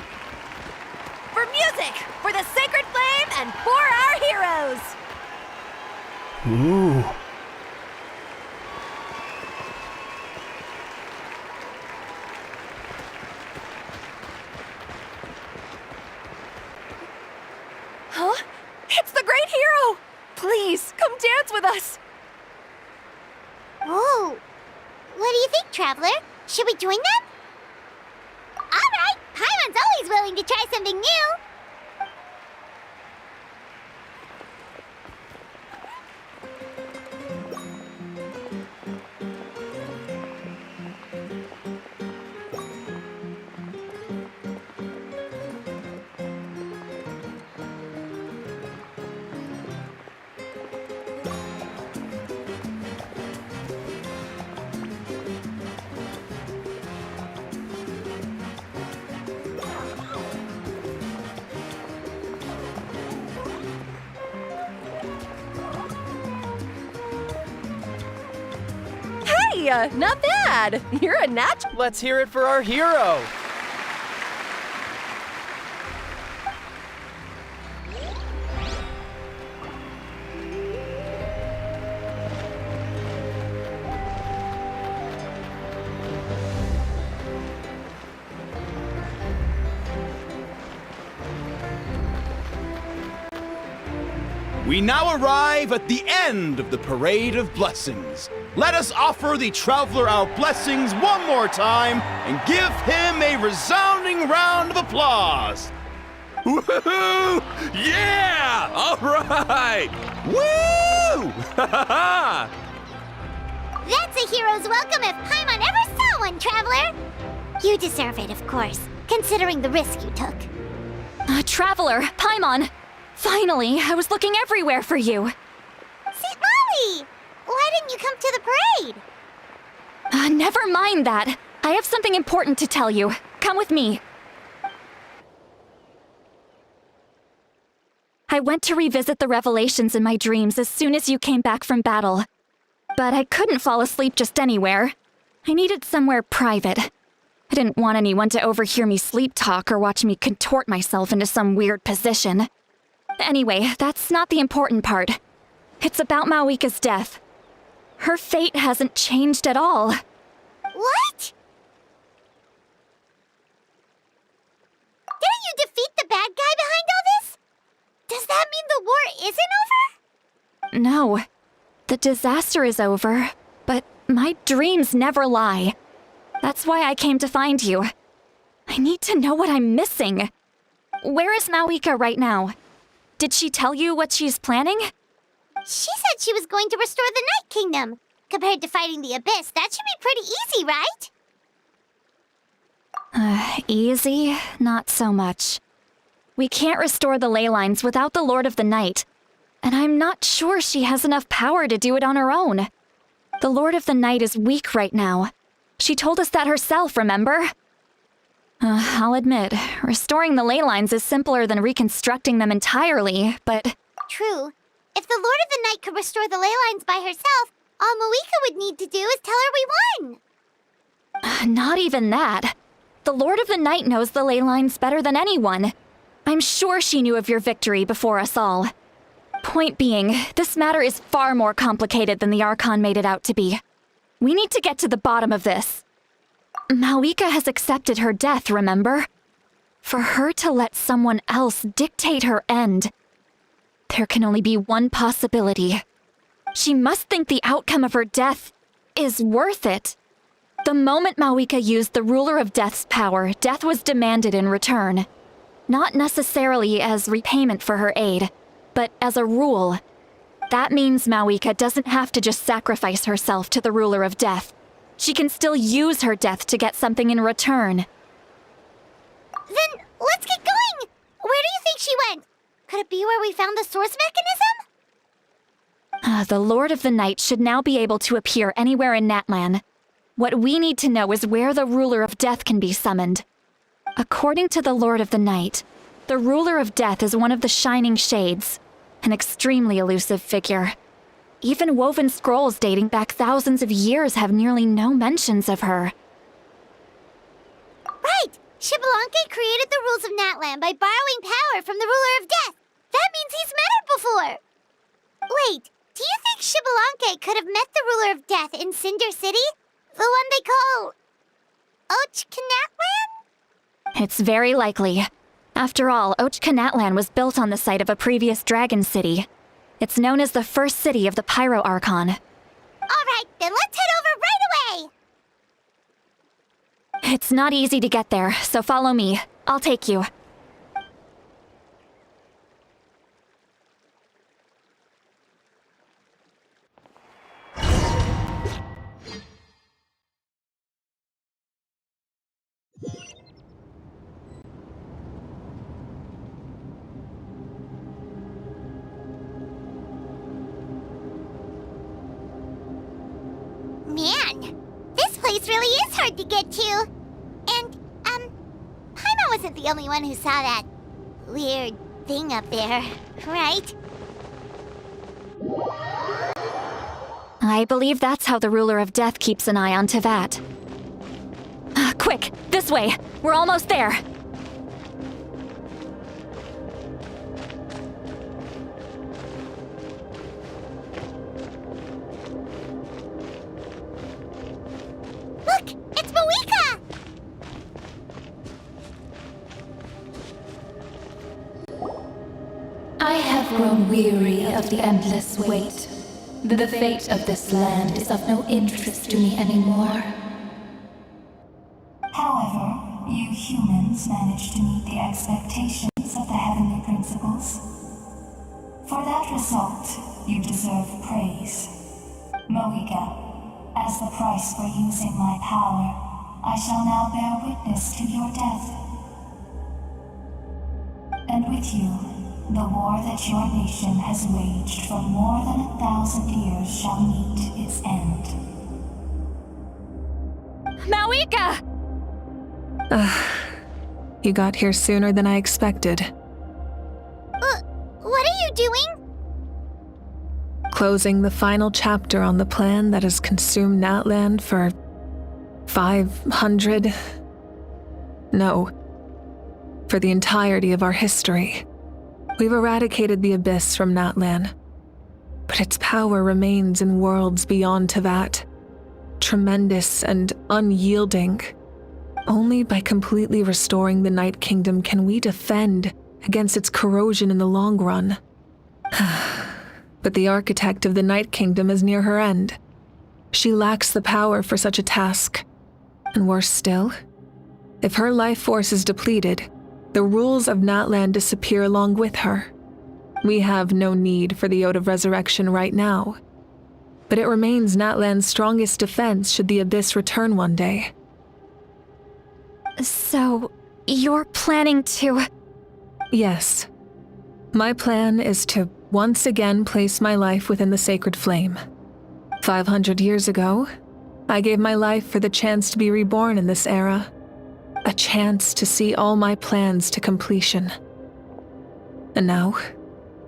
For music, for the sacred flame, and for our heroes! Ooh. Huh? It's the great hero! Please, come dance with us! Whoa! What do you think, Traveler? Should we join them? Alright! Paimon's always willing to try something new! Hey, not bad! You're a natural. Let's hear it for our hero! We now arrive at the end of the Parade of Blessings. Let us offer the traveler our blessings one more time and give him a resounding round of applause. Woohoo! Yeah! All right! Woo! That's a hero's welcome if Paimon ever saw one, Traveler! You deserve it, of course, considering the risk you took. Traveler, Paimon! Finally, I was looking everywhere for you. St. Molly! Why didn't you come to the parade? Never mind that. I have something important to tell you. Come with me. I went to revisit the revelations in my dreams as soon as you came back from battle. But I couldn't fall asleep just anywhere. I needed somewhere private. I didn't want anyone to overhear me sleep talk or watch me contort myself into some weird position. Anyway, that's not the important part. It's about Mawika's death. Her fate hasn't changed at all. What? Didn't you defeat the bad guy behind all this? Does that mean the war isn't over? No. The disaster is over, but my dreams never lie. That's why I came to find you. I need to know what I'm missing. Where is Mawika right now? Did she tell you what she's planning? She said she was going to restore the Night Kingdom. Compared to fighting the Abyss, that should be pretty easy, right? Easy? Not so much. We can't restore the ley lines without the Lord of the Night, and I'm not sure she has enough power to do it on her own. The Lord of the Night is weak right now. She told us that herself, remember? I'll admit, restoring the ley lines is simpler than reconstructing them entirely, but... True. If the Lord of the Night could restore the ley lines by herself, all Mawika would need to do is tell her we won. Not even that. The Lord of the Night knows the ley lines better than anyone. I'm sure she knew of your victory before us all. Point being, this matter is far more complicated than the Archon made it out to be. We need to get to the bottom of this. Mawika has accepted her death, remember? For her to let someone else dictate her end, there can only be one possibility. She must think the outcome of her death is worth it. The moment Mawika used the Ruler of Death's power, death was demanded in return. Not necessarily as repayment for her aid, but as a rule. That means Mawika doesn't have to just sacrifice herself to the ruler of death. She can still use her death to get something in return. Then let's get going! Where do you think she went? Could it be where we found the source mechanism? The Lord of the Night should now be able to appear anywhere in Natlan. What we need to know is where the ruler of death can be summoned. According to the Lord of the Night, the ruler of death is one of the Shining Shades, an extremely elusive figure. Even woven scrolls dating back thousands of years have nearly no mentions of her. Right! Xbalanque created the rules of Natlan by borrowing power from the ruler of death. That means he's met her before. Wait, do you think Xbalanque could have met the ruler of death in Cinder City? The one they call... Ochkanatlan? It's very likely. After all, Ochkanatlan was built on the site of a previous dragon city. It's known as the first city of the Pyro Archon. Alright, then let's head over right away! It's not easy to get there, so follow me. I'll take you. Man, this place really is hard to get to. And, Paimon wasn't the only one who saw that weird thing up there, right? I believe that's how the ruler of death keeps an eye on Tevat. Quick, this way! We're almost there! Look! It's Mawika! I have grown weary of the endless wait. The fate of this land is of no interest to me anymore. However, you humans managed to meet the expectations of the heavenly principles. For that result, you deserve praise. Mawika, as the price for using my power, I shall now bear witness to your death. And with you, the war that your nation has waged for more than 1,000 years shall meet its end. Mawika! You got here sooner than I expected. What are you doing? Closing the final chapter on the plan that has consumed Natlan for 500... No. For the entirety of our history. We've eradicated the Abyss from Natlan, but its power remains in worlds beyond Tevat. Tremendous and unyielding. Only by completely restoring the Night Kingdom can we defend against its corrosion in the long run. But the architect of the Night Kingdom is near her end. She lacks the power for such a task. And worse still, if her life force is depleted, the rules of Natlan disappear along with her. We have no need for the Ode of Resurrection right now. But it remains Natlan's strongest defense should the Abyss return one day. So, you're planning to... Yes. My plan is to once again place my life within the sacred flame. 500 years ago, I gave my life for the chance to be reborn in this era. A chance to see all my plans to completion. And now,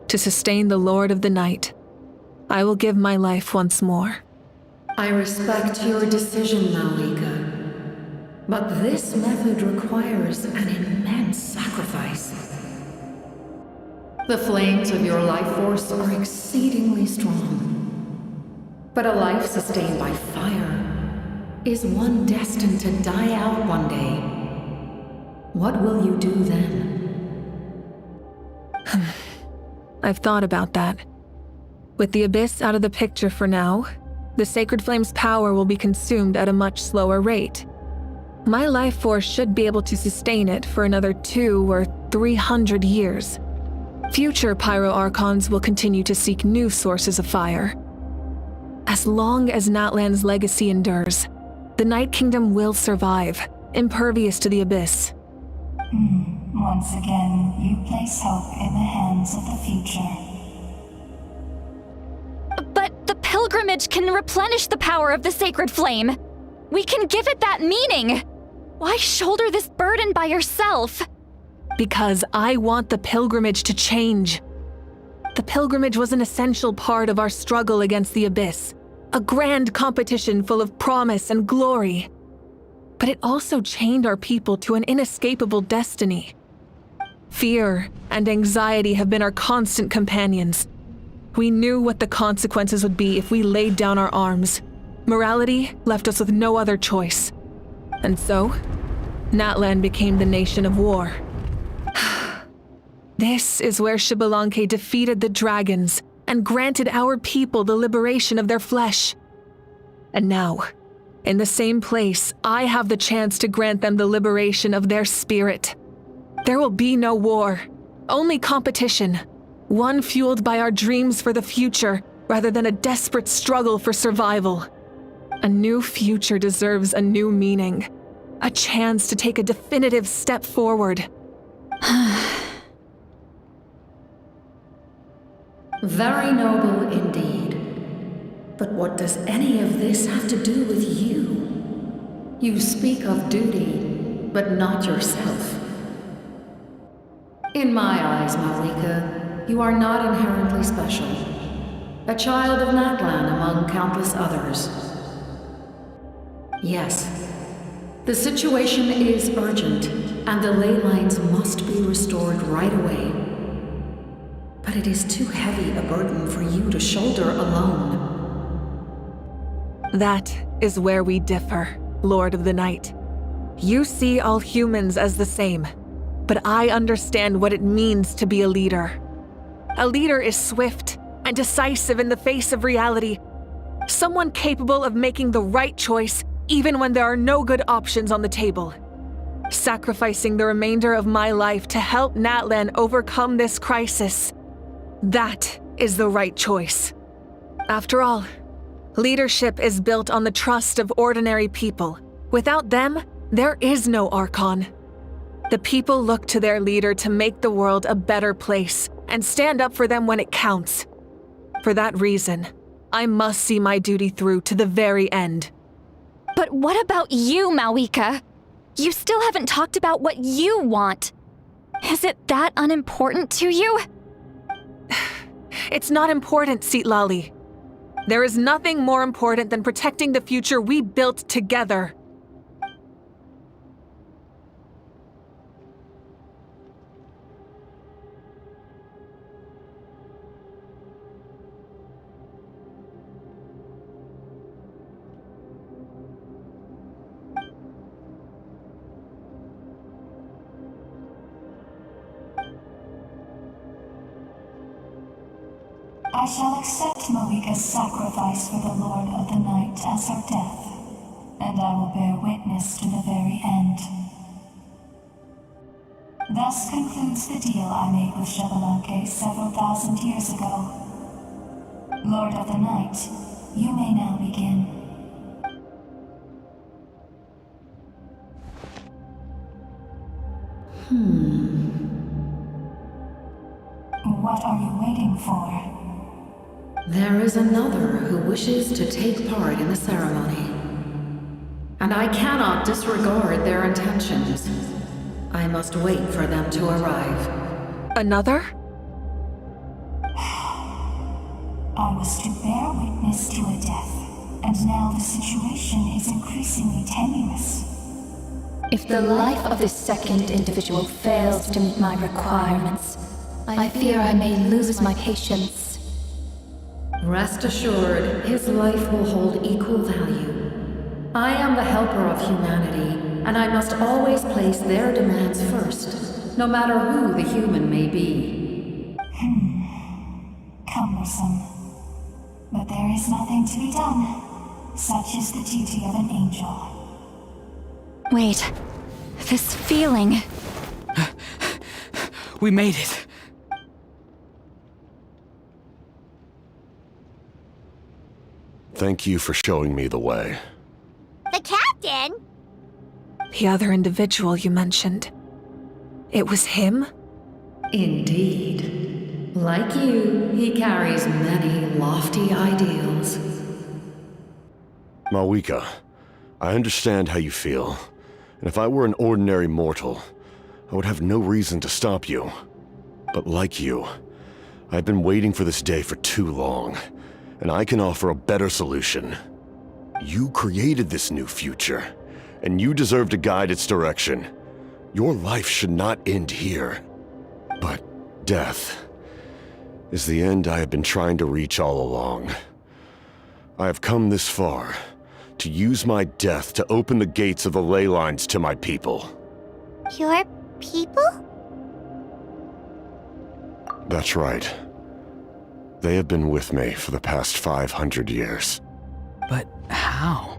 to sustain the Lord of the Night, I will give my life once more. I respect your decision, Mawika. But this method requires an immense sacrifice. The flames of your life force are exceedingly strong. But a life sustained by fire is one destined to die out one day. What will you do then? I've thought about that. With the Abyss out of the picture for now, the Sacred Flame's power will be consumed at a much slower rate. My life force should be able to sustain it for another 200 or 300 years. Future Pyro Archons will continue to seek new sources of fire. As long as Natlan's legacy endures, the Night Kingdom will survive, impervious to the abyss. Once again, you place hope in the hands of the future. But the pilgrimage can replenish the power of the sacred flame. We can give it that meaning. Why shoulder this burden by yourself? Because I want the pilgrimage to change. The pilgrimage was an essential part of our struggle against the abyss, a grand competition full of promise and glory. But it also chained our people to an inescapable destiny. Fear and anxiety have been our constant companions. We knew what the consequences would be if we laid down our arms. Morality left us with no other choice. And so, Natlan became the nation of war. This is where Xbalanque defeated the dragons and granted our people the liberation of their flesh. And now, in the same place, I have the chance to grant them the liberation of their spirit. There will be no war, only competition, one fueled by our dreams for the future rather than a desperate struggle for survival. A new future deserves a new meaning, a chance to take a definitive step forward. Very noble indeed. But what does any of this have to do with you? You speak of duty, but not yourself. In my eyes, Malika, you are not inherently special. A child of Natlan among countless others. Yes, the situation is urgent, and the ley lines must be restored right away. But it is too heavy a burden for you to shoulder alone. That is where we differ, Lord of the Night. You see all humans as the same, but I understand what it means to be a leader. A leader is swift and decisive in the face of reality, someone capable of making the right choice even when there are no good options on the table. Sacrificing the remainder of my life to help Natlan overcome this crisis. That is the right choice. After all, leadership is built on the trust of ordinary people. Without them, there is no Archon. The people look to their leader to make the world a better place and stand up for them when it counts. For that reason, I must see my duty through to the very end. But what about you, Malika? You still haven't talked about what you want. Is it that unimportant to you? It's not important, Citlali. There is nothing more important than protecting the future we built together. I shall accept Malika's sacrifice for the Lord of the Night as her death, and I will bear witness to the very end. Thus concludes the deal I made with Xbalanque several thousand years ago. Lord of the Night, you may now begin. What are you waiting for? There is another who wishes to take part in the ceremony. And I cannot disregard their intentions. I must wait for them to arrive. Another? I was to bear witness to a death, and now the situation is increasingly tenuous. If the life of this second individual fails to meet my requirements, I fear I may lose my patience. Rest assured, his life will hold equal value. I am the helper of humanity, and I must always place their demands first, no matter who the human may be. Cumbersome. But there is nothing to be done. Such is the duty of an angel. Wait, this feeling. We made it. Thank you for showing me the way. The captain? The other individual you mentioned. It was him? Indeed. Like you, he carries many lofty ideals. Malwika, I understand how you feel. And if I were an ordinary mortal, I would have no reason to stop you. But like you, I've been waiting for this day for too long, and I can offer a better solution. You created this new future, and you deserve to guide its direction. Your life should not end here. But death is the end I have been trying to reach all along. I have come this far to use my death to open the gates of the ley lines to my people. Your people? That's right. They have been with me for the past 500 years. But how?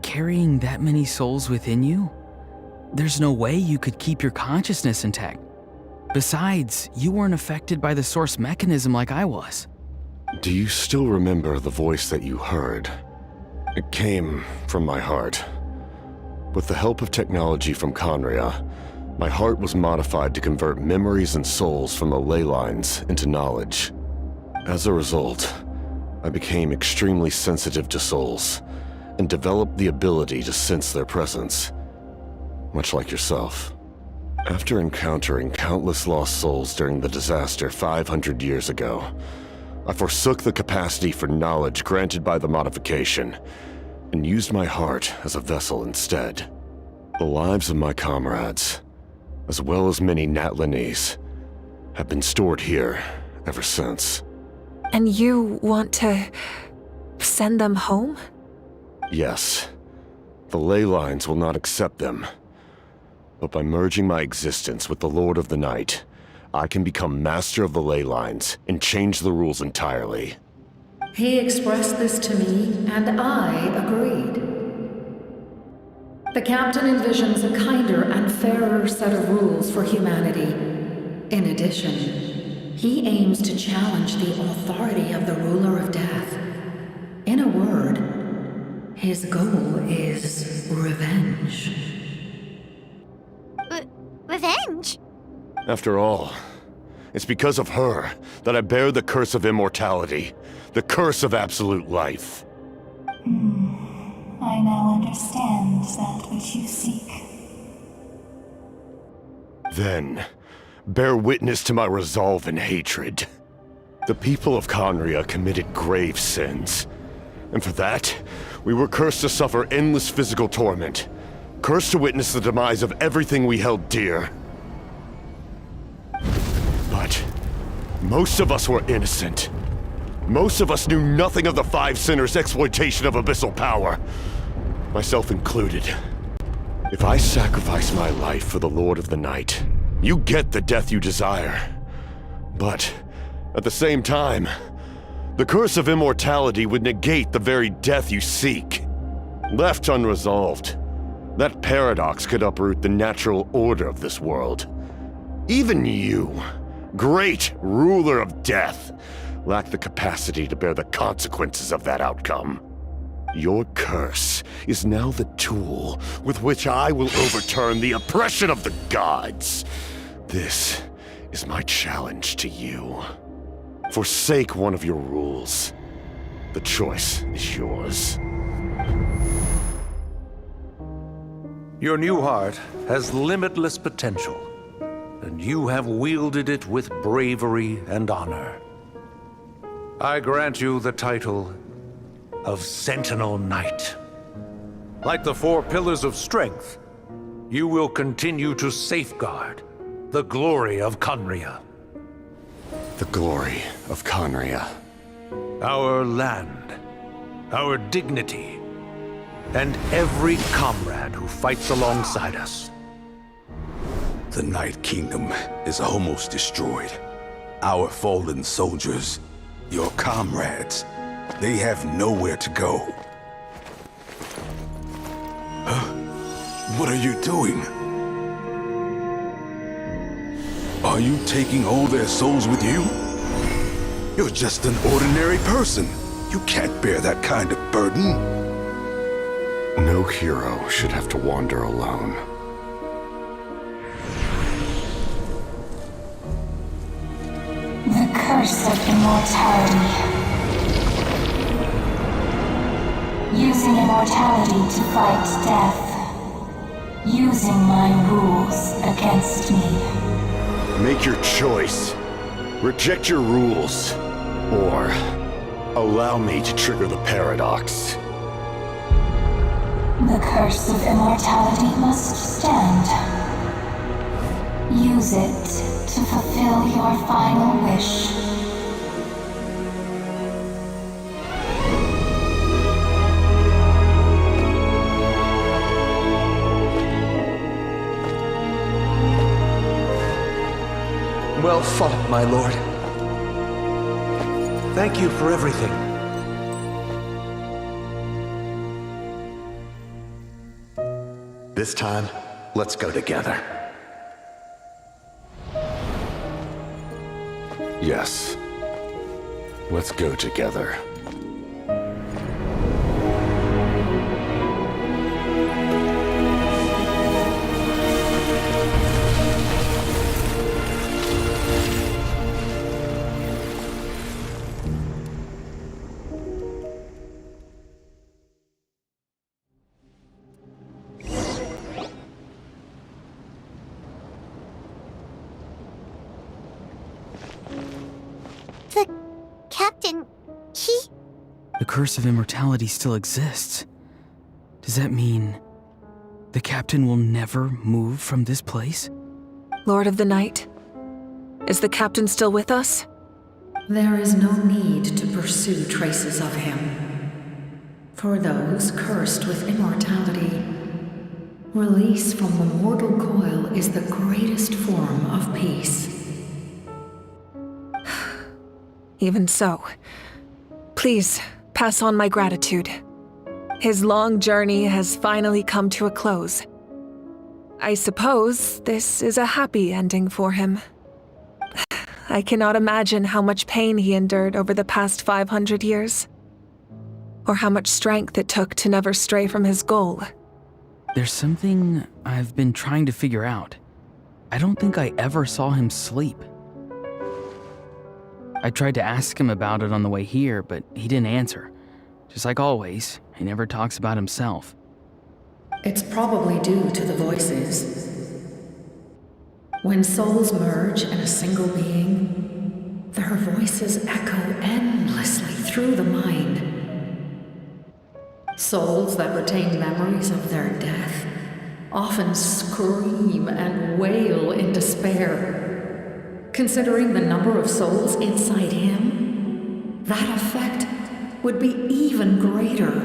Carrying that many souls within you? There's no way you could keep your consciousness intact. Besides, you weren't affected by the source mechanism like I was. Do you still remember the voice that you heard? It came from my heart. With the help of technology from Conria, my heart was modified to convert memories and souls from the ley lines into knowledge. As a result, I became extremely sensitive to souls, and developed the ability to sense their presence, much like yourself. After encountering countless lost souls during the disaster 500 years ago, I forsook the capacity for knowledge granted by the modification, and used my heart as a vessel instead. The lives of my comrades, as well as many Natlanese, have been stored here ever since. And you want to send them home? Yes. The ley lines will not accept them. But by merging my existence with the Lord of the Night, I can become master of the ley lines and change the rules entirely. He expressed this to me, and I agreed. The captain envisions a kinder and fairer set of rules for humanity. In addition, he aims to challenge the authority of the ruler of death. In a word, his goal is revenge. Revenge? After all, it's because of her that I bear the curse of immortality, the curse of absolute life. I now understand that which you seek. Then, bear witness to my resolve and hatred. The people of Conria committed grave sins, and for that, we were cursed to suffer endless physical torment, cursed to witness the demise of everything we held dear. But most of us were innocent. Most of us knew nothing of the Five Sinners' exploitation of abyssal power, myself included. If I sacrifice my life for the Lord of the Night, you get the death you desire. But at the same time, the curse of immortality would negate the very death you seek. Left unresolved, that paradox could uproot the natural order of this world. Even you, great ruler of death, lack the capacity to bear the consequences of that outcome. Your curse is now the tool with which I will overturn the oppression of the gods. This is my challenge to you. Forsake one of your rules. The choice is yours. Your new heart has limitless potential, and you have wielded it with bravery and honor. I grant you the title of Sentinel Knight. Like the four pillars of strength, you will continue to safeguard the glory of Conria. The glory of Conria. Our land, our dignity, and every comrade who fights alongside us. The Night Kingdom is almost destroyed. Our fallen soldiers, your comrades, they have nowhere to go. What are you doing? Are you taking all their souls with you? You're just an ordinary person. You can't bear that kind of burden. No hero should have to wander alone. The curse of immortality. Using immortality to fight death. Using my rules against me. Make your choice. Reject your rules. Or allow me to trigger the paradox. The curse of immortality must stand. Use it to fulfill your final wish. Well fought, my lord. Thank you for everything. This time, let's go together. Yes. Let's go together. The captain, he... The curse of immortality still exists. Does that mean the captain will never move from this place? Lord of the Night, is the captain still with us? There is no need to pursue traces of him. For those cursed with immortality, release from the mortal coil is the greatest form of peace. Even so, please pass on my gratitude. His long journey has finally come to a close. I suppose this is a happy ending for him. I cannot imagine how much pain he endured over the past 500 years, or how much strength it took to never stray from his goal. There's something I've been trying to figure out. I don't think I ever saw him sleep. I tried to ask him about it on the way here, but he didn't answer. Just like always, he never talks about himself. It's probably due to the voices. When souls merge in a single being, their voices echo endlessly through the mind. Souls that retain memories of their death often scream and wail in despair. Considering the number of souls inside him, that effect would be even greater.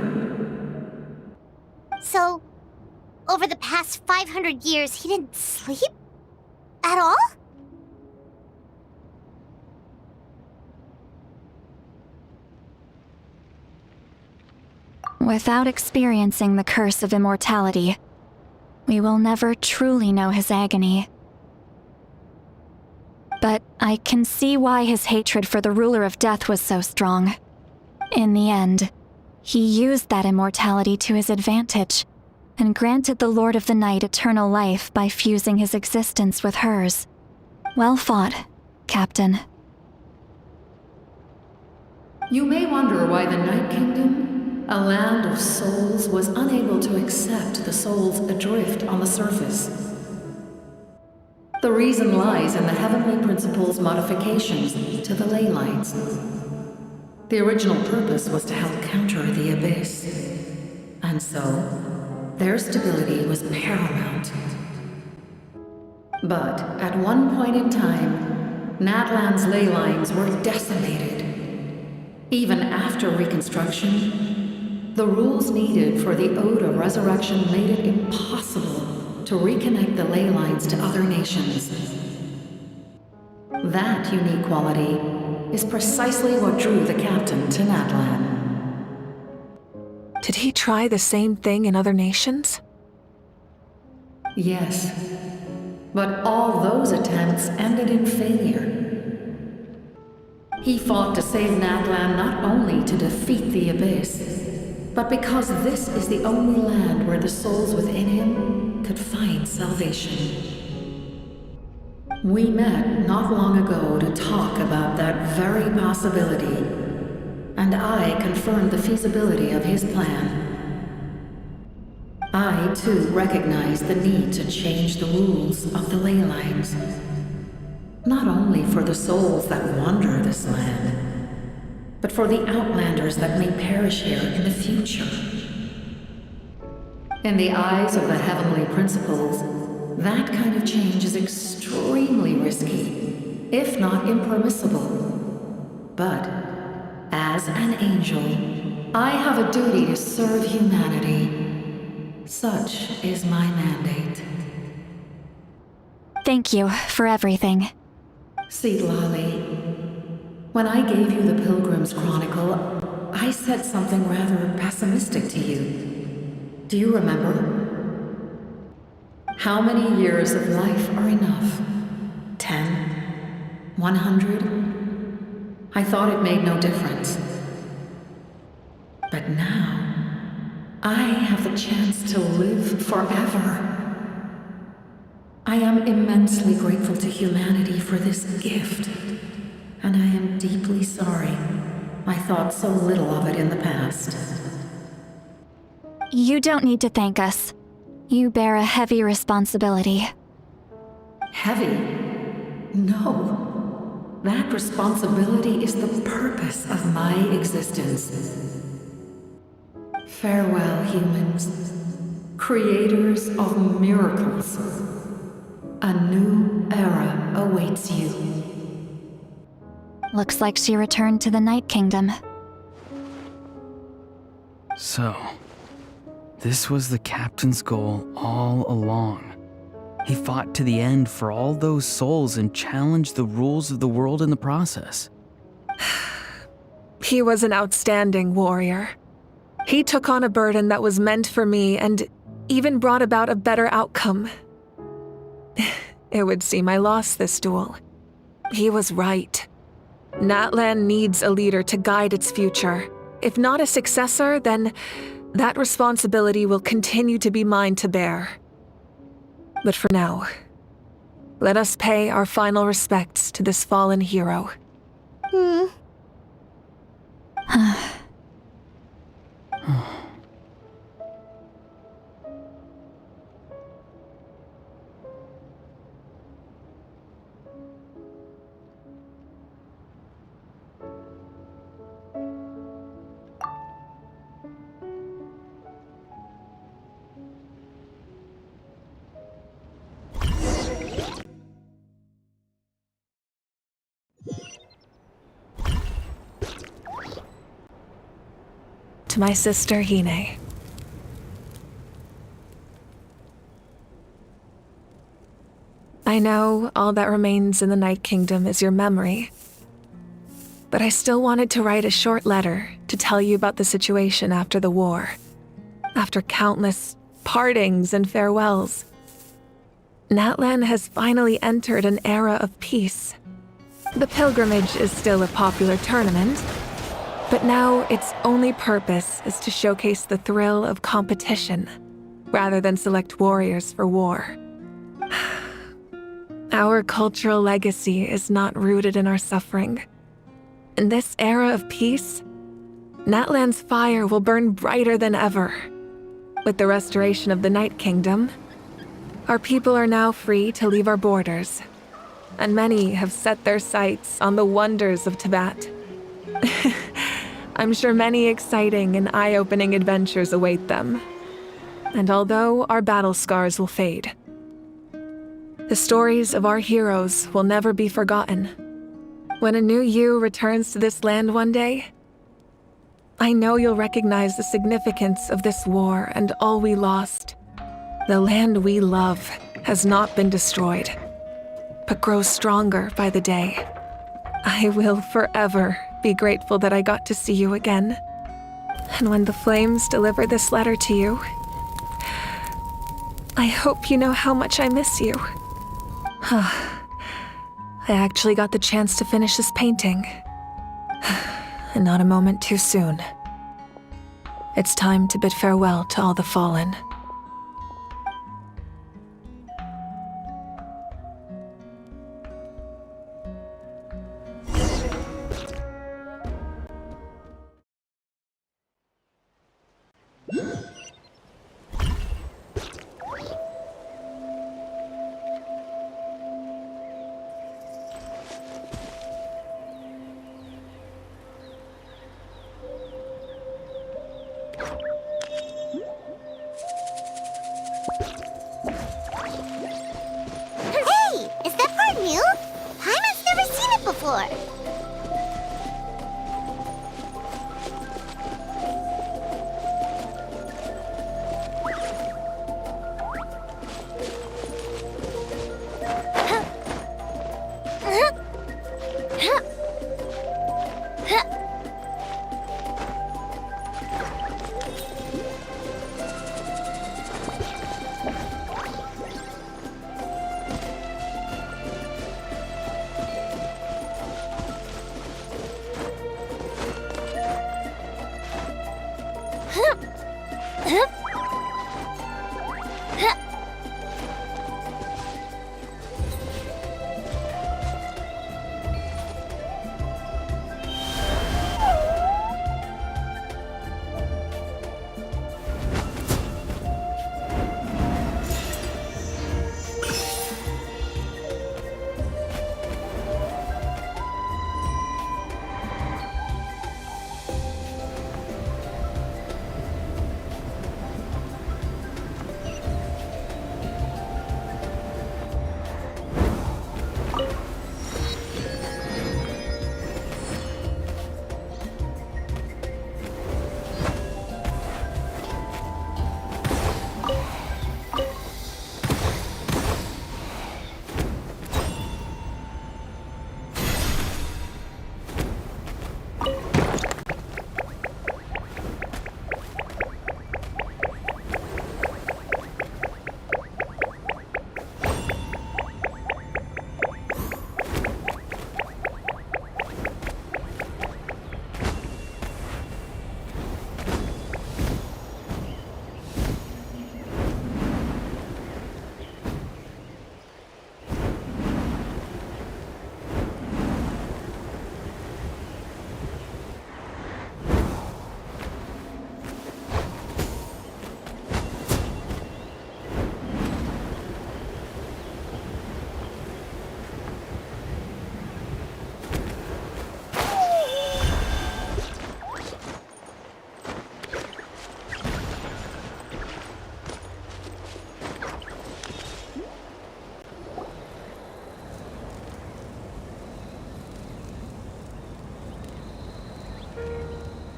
So, over the past 500 years, he didn't sleep? At all? Without experiencing the curse of immortality, we will never truly know his agony. But I can see why his hatred for the ruler of death was so strong. In the end, he used that immortality to his advantage, and granted the Lord of the Night eternal life by fusing his existence with hers. Well fought, Captain. You may wonder why the Night Kingdom, a land of souls, was unable to accept the souls adrift on the surface. The reason lies in the Heavenly Principle's modifications to the ley lines. The original purpose was to help counter the Abyss, and so their stability was paramount. But at one point in time, Natlan's ley lines were decimated. Even after reconstruction, the rules needed for the Ode of Resurrection made it impossible to reconnect the ley lines to other nations. That unique quality is precisely what drew the captain to Natlan. Did he try the same thing in other nations? Yes, but all those attempts ended in failure. He fought to save Natlan not only to defeat the Abyss, but because this is the only land where the souls within him could find salvation. We met not long ago to talk about that very possibility, and I confirmed the feasibility of his plan. I, too, recognize the need to change the rules of the ley lines. Not only for the souls that wander this land, but for the outlanders that may perish here in the future. In the eyes of the heavenly principles, that kind of change is extremely risky, if not impermissible. But, as an angel, I have a duty to serve humanity. Such is my mandate. Thank you for everything. Seedlolly, when I gave you the Pilgrim's Chronicle, I said something rather pessimistic to you. Do you remember? How many years of life are enough? 10? 100? I thought it made no difference. But now, I have the chance to live forever. I am immensely grateful to humanity for this gift, and I am deeply sorry I thought so little of it in the past. You don't need to thank us. You bear a heavy responsibility. Heavy? No. That responsibility is the purpose of my existence. Farewell, humans. Creators of miracles. A new era awaits you. Looks like she returned to the Night Kingdom. So, this was the captain's goal all along. He fought to the end for all those souls and challenged the rules of the world in the process. He was an outstanding warrior. He took on a burden that was meant for me and even brought about a better outcome. It would seem I lost this duel. He was right. Natlan needs a leader to guide its future. If not a successor, then that responsibility will continue to be mine to bear. But for now, let us pay our final respects to this fallen hero. To my sister, Hine. I know all that remains in the Night Kingdom is your memory, but I still wanted to write a short letter to tell you about the situation after the war. After countless partings and farewells, Natlan has finally entered an era of peace. The pilgrimage is still a popular tournament, but now its only purpose is to showcase the thrill of competition, rather than select warriors for war. Our cultural legacy is not rooted in our suffering. In this era of peace, Natlan's fire will burn brighter than ever. With the restoration of the Night Kingdom, our people are now free to leave our borders, and many have set their sights on the wonders of Tibet. I'm sure many exciting and eye-opening adventures await them. And although our battle scars will fade, the stories of our heroes will never be forgotten. When a new you returns to this land one day, I know you'll recognize the significance of this war and all we lost. The land we love has not been destroyed, but grows stronger by the day. I will forever be grateful that I got to see you again. And when the flames deliver this letter to you, I hope you know how much I miss you. I actually got the chance to finish this painting. And not a moment too soon. It's time to bid farewell to all the fallen. Hey! Is that part new? Paimon's never seen it before.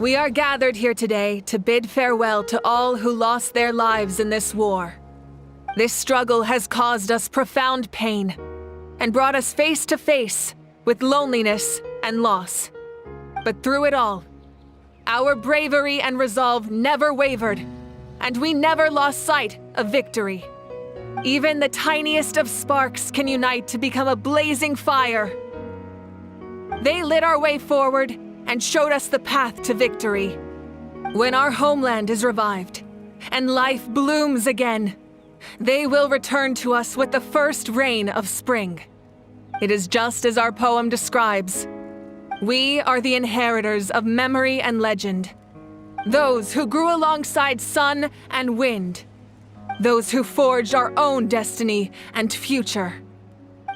We are gathered here today to bid farewell to all who lost their lives in this war. This struggle has caused us profound pain and brought us face to face with loneliness and loss. But through it all, our bravery and resolve never wavered, and we never lost sight of victory. Even the tiniest of sparks can unite to become a blazing fire. They lit our way forward and showed us the path to victory. When our homeland is revived and life blooms again, they will return to us with the first rain of spring. It is just as our poem describes. We are the inheritors of memory and legend. Those who grew alongside sun and wind. Those who forged our own destiny and future.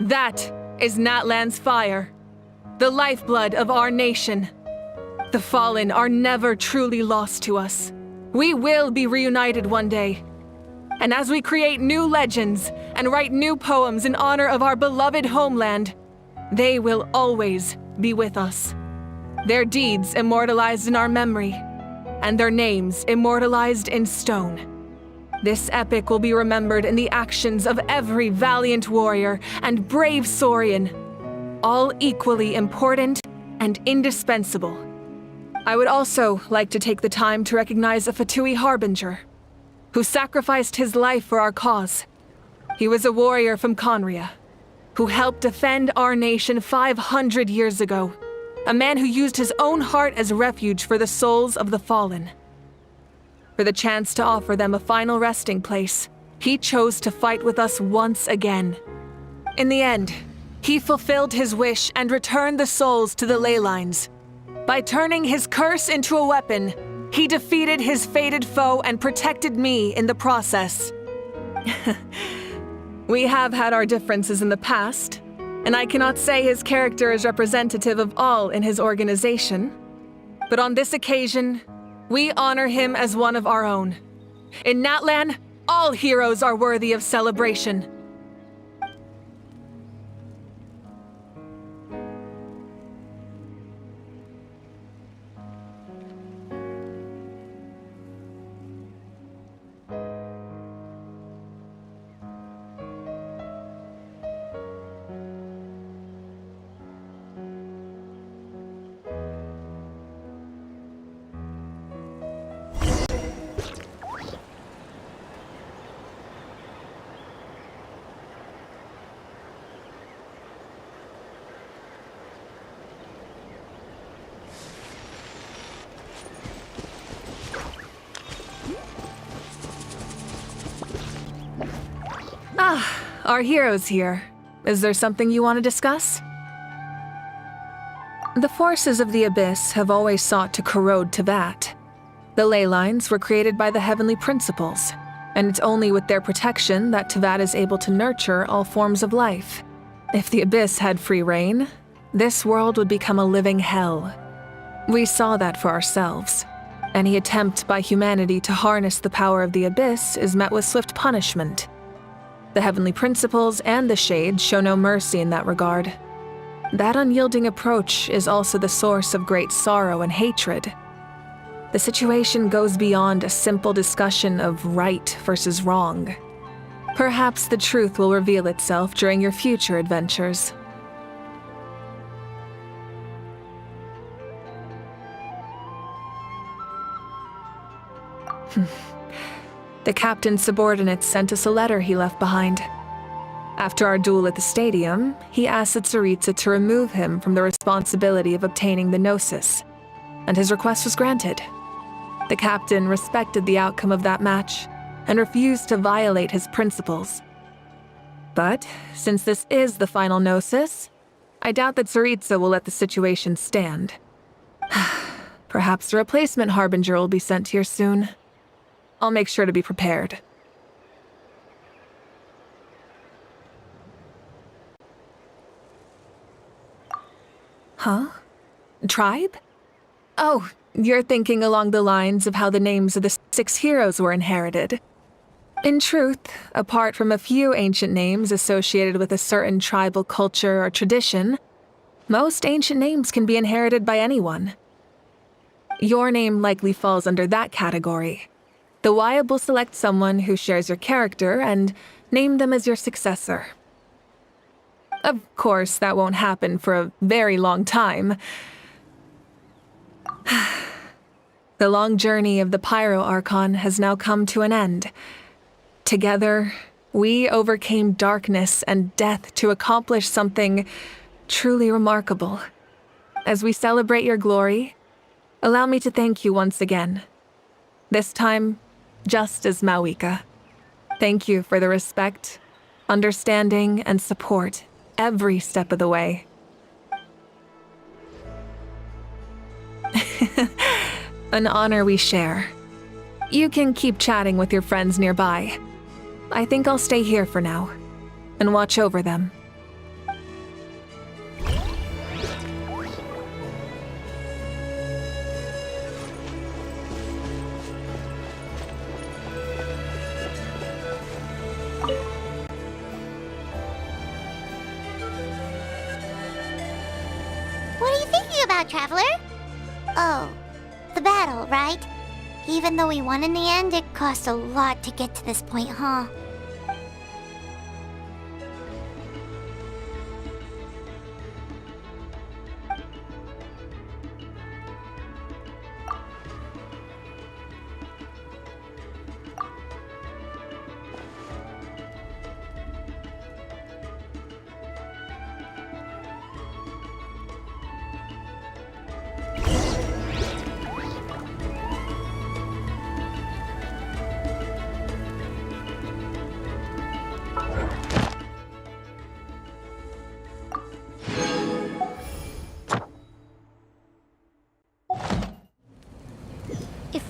That is Natlan's fire, the lifeblood of our nation. The fallen are never truly lost to us. We will be reunited one day. And as we create new legends and write new poems in honor of our beloved homeland, they will always be with us. Their deeds immortalized in our memory, and their names immortalized in stone. This epic will be remembered in the actions of every valiant warrior and brave Saurian, all equally important and indispensable. I would also like to take the time to recognize a Fatui Harbinger, who sacrificed his life for our cause. He was a warrior from Conria, who helped defend our nation 500 years ago, a man who used his own heart as refuge for the souls of the fallen. For the chance to offer them a final resting place, he chose to fight with us once again. In the end, he fulfilled his wish and returned the souls to the ley lines. By turning his curse into a weapon, he defeated his fated foe and protected me in the process. We have had our differences in the past, and I cannot say his character is representative of all in his organization. But on this occasion, we honor him as one of our own. In Natlan, all heroes are worthy of celebration. Our hero's here. Is there something you want to discuss? The forces of the Abyss have always sought to corrode Teyvat. The ley lines were created by the heavenly principles, and it's only with their protection that Teyvat is able to nurture all forms of life. If the Abyss had free reign, this world would become a living hell. We saw that for ourselves. Any attempt by humanity to harness the power of the Abyss is met with swift punishment. The heavenly principles and the Shades show no mercy in that regard. That unyielding approach is also the source of great sorrow and hatred. The situation goes beyond a simple discussion of right versus wrong. Perhaps the truth will reveal itself during your future adventures. The captain's subordinates sent us a letter he left behind. After our duel at the stadium, he asked Tsaritsa to remove him from the responsibility of obtaining the Gnosis, and his request was granted. The captain respected the outcome of that match and refused to violate his principles. But since this is the final Gnosis, I doubt that Tsaritsa will let the situation stand. Perhaps a replacement Harbinger will be sent here soon. I'll make sure to be prepared. Huh? Tribe? Oh, you're thinking along the lines of how the names of the 6 heroes were inherited. In truth, apart from a few ancient names associated with a certain tribal culture or tradition, most ancient names can be inherited by anyone. Your name likely falls under that category. The Wyab will select someone who shares your character and name them as your successor. Of course, that won't happen for a very long time. The long journey of the Pyro Archon has now come to an end. Together, we overcame darkness and death to accomplish something truly remarkable. As we celebrate your glory, allow me to thank you once again. This time, just as Mawika. Thank you for the respect, understanding, and support every step of the way. An honor we share. You can keep chatting with your friends nearby. I think I'll stay here for now and watch over them. What are you thinking about, Traveler? Oh, the battle, right? Even though we won in the end, it cost a lot to get to this point, huh?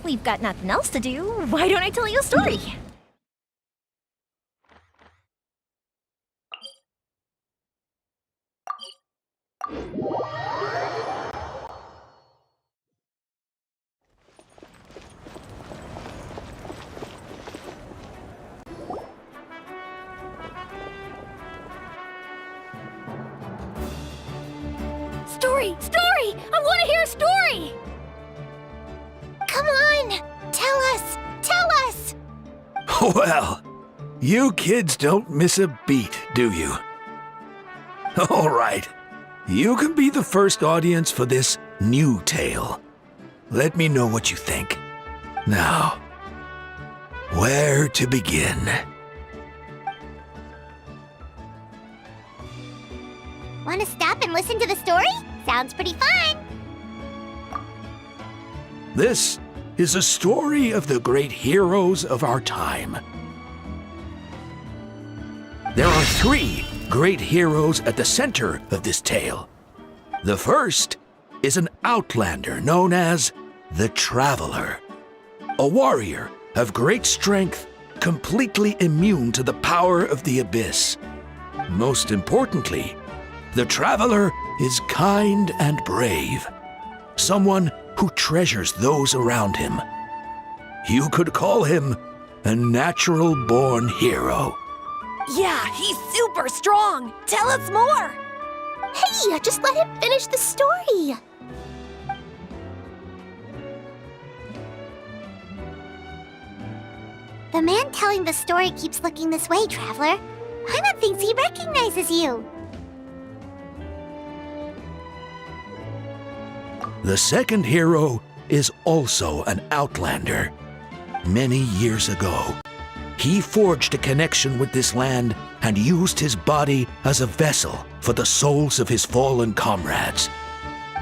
we've got nothing else to do, why don't I tell you a story? Story! Story! I want to hear a story! Come on! Tell us! Tell us! Well, you kids don't miss a beat, do you? All right. You can be the first audience for this new tale. Let me know what you think. Now, where to begin? Want to stop and listen to the story? Sounds pretty fun! This is a story of the great heroes of our time. There are 3 great heroes at the center of this tale. The first is an outlander known as the Traveler, a warrior of great strength, completely immune to the power of the abyss. Most importantly, the Traveler is kind and brave, someone who treasures those around him. You could call him a natural-born hero. Yeah, he's super strong! Tell us more! Hey, just let him finish the story! The man telling the story keeps looking this way, Traveler. Paimon thinks he recognizes you. The second hero is also an outlander. Many years ago, he forged a connection with this land and used his body as a vessel for the souls of his fallen comrades.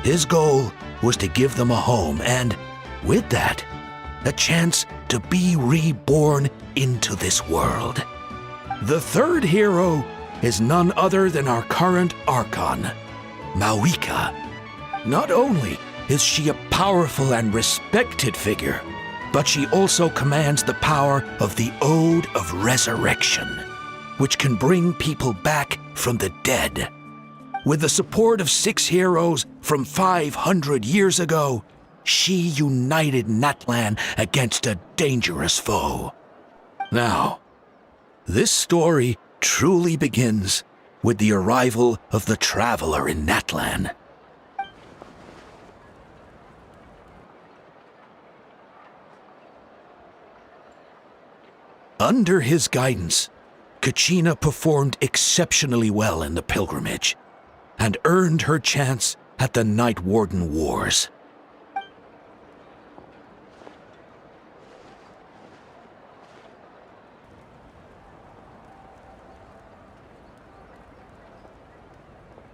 His goal was to give them a home and, with that, a chance to be reborn into this world. The third hero is none other than our current Archon, Mawika. Not only is she a powerful and respected figure, but she also commands the power of the Ode of Resurrection, which can bring people back from the dead. With the support of 6 heroes from 500 years ago, she united Natlan against a dangerous foe. Now, this story truly begins with the arrival of the Traveler in Natlan. Under his guidance, Kachina performed exceptionally well in the pilgrimage and earned her chance at the Night Warden Wars.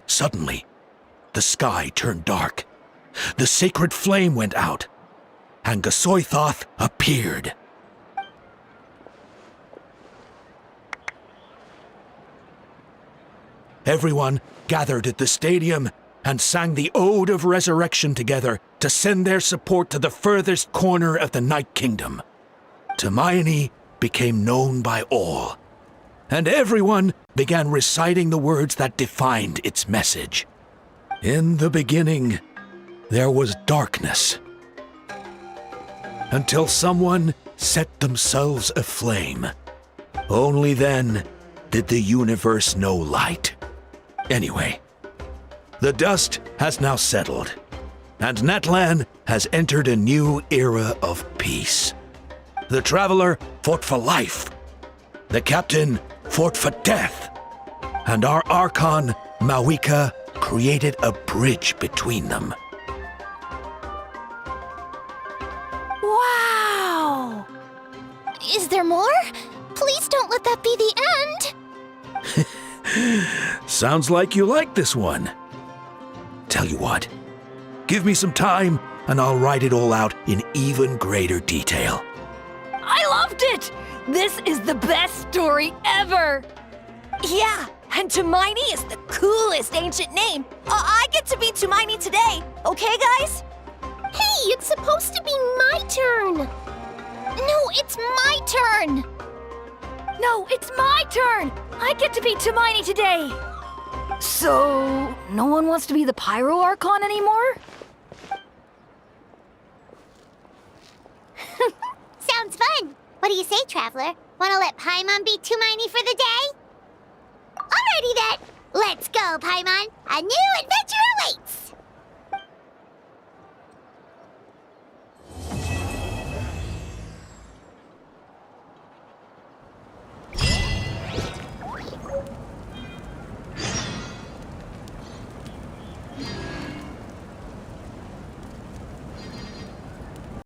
Suddenly, the sky turned dark, the sacred flame went out, and Gasoithoth appeared. Everyone gathered at the stadium and sang the Ode of Resurrection together to send their support to the furthest corner of the Night Kingdom. Hermione became known by all, and everyone began reciting the words that defined its message. In the beginning, there was darkness, until someone set themselves aflame. Only then did the universe know light. Anyway, the dust has now settled, and Natlan has entered a new era of peace. The Traveler fought for life, the Captain fought for death, and our Archon, Mawika, created a bridge between them. Wow! Is there more? Please don't let that be the end! Sounds like you like this one. Tell you what, give me some time and I'll write it all out in even greater detail. I loved it! This is the best story ever! Yeah, and Hermione is the coolest ancient name. I get to be Hermione today, okay guys? Hey, it's supposed to be my turn! No, it's my turn! No, it's my turn! I get to be Hermione today! So, no one wants to be the Pyro Archon anymore? Sounds fun! What do you say, Traveler? Wanna let Paimon be Hermione for the day? Alrighty then! Let's go, Paimon! A new adventure!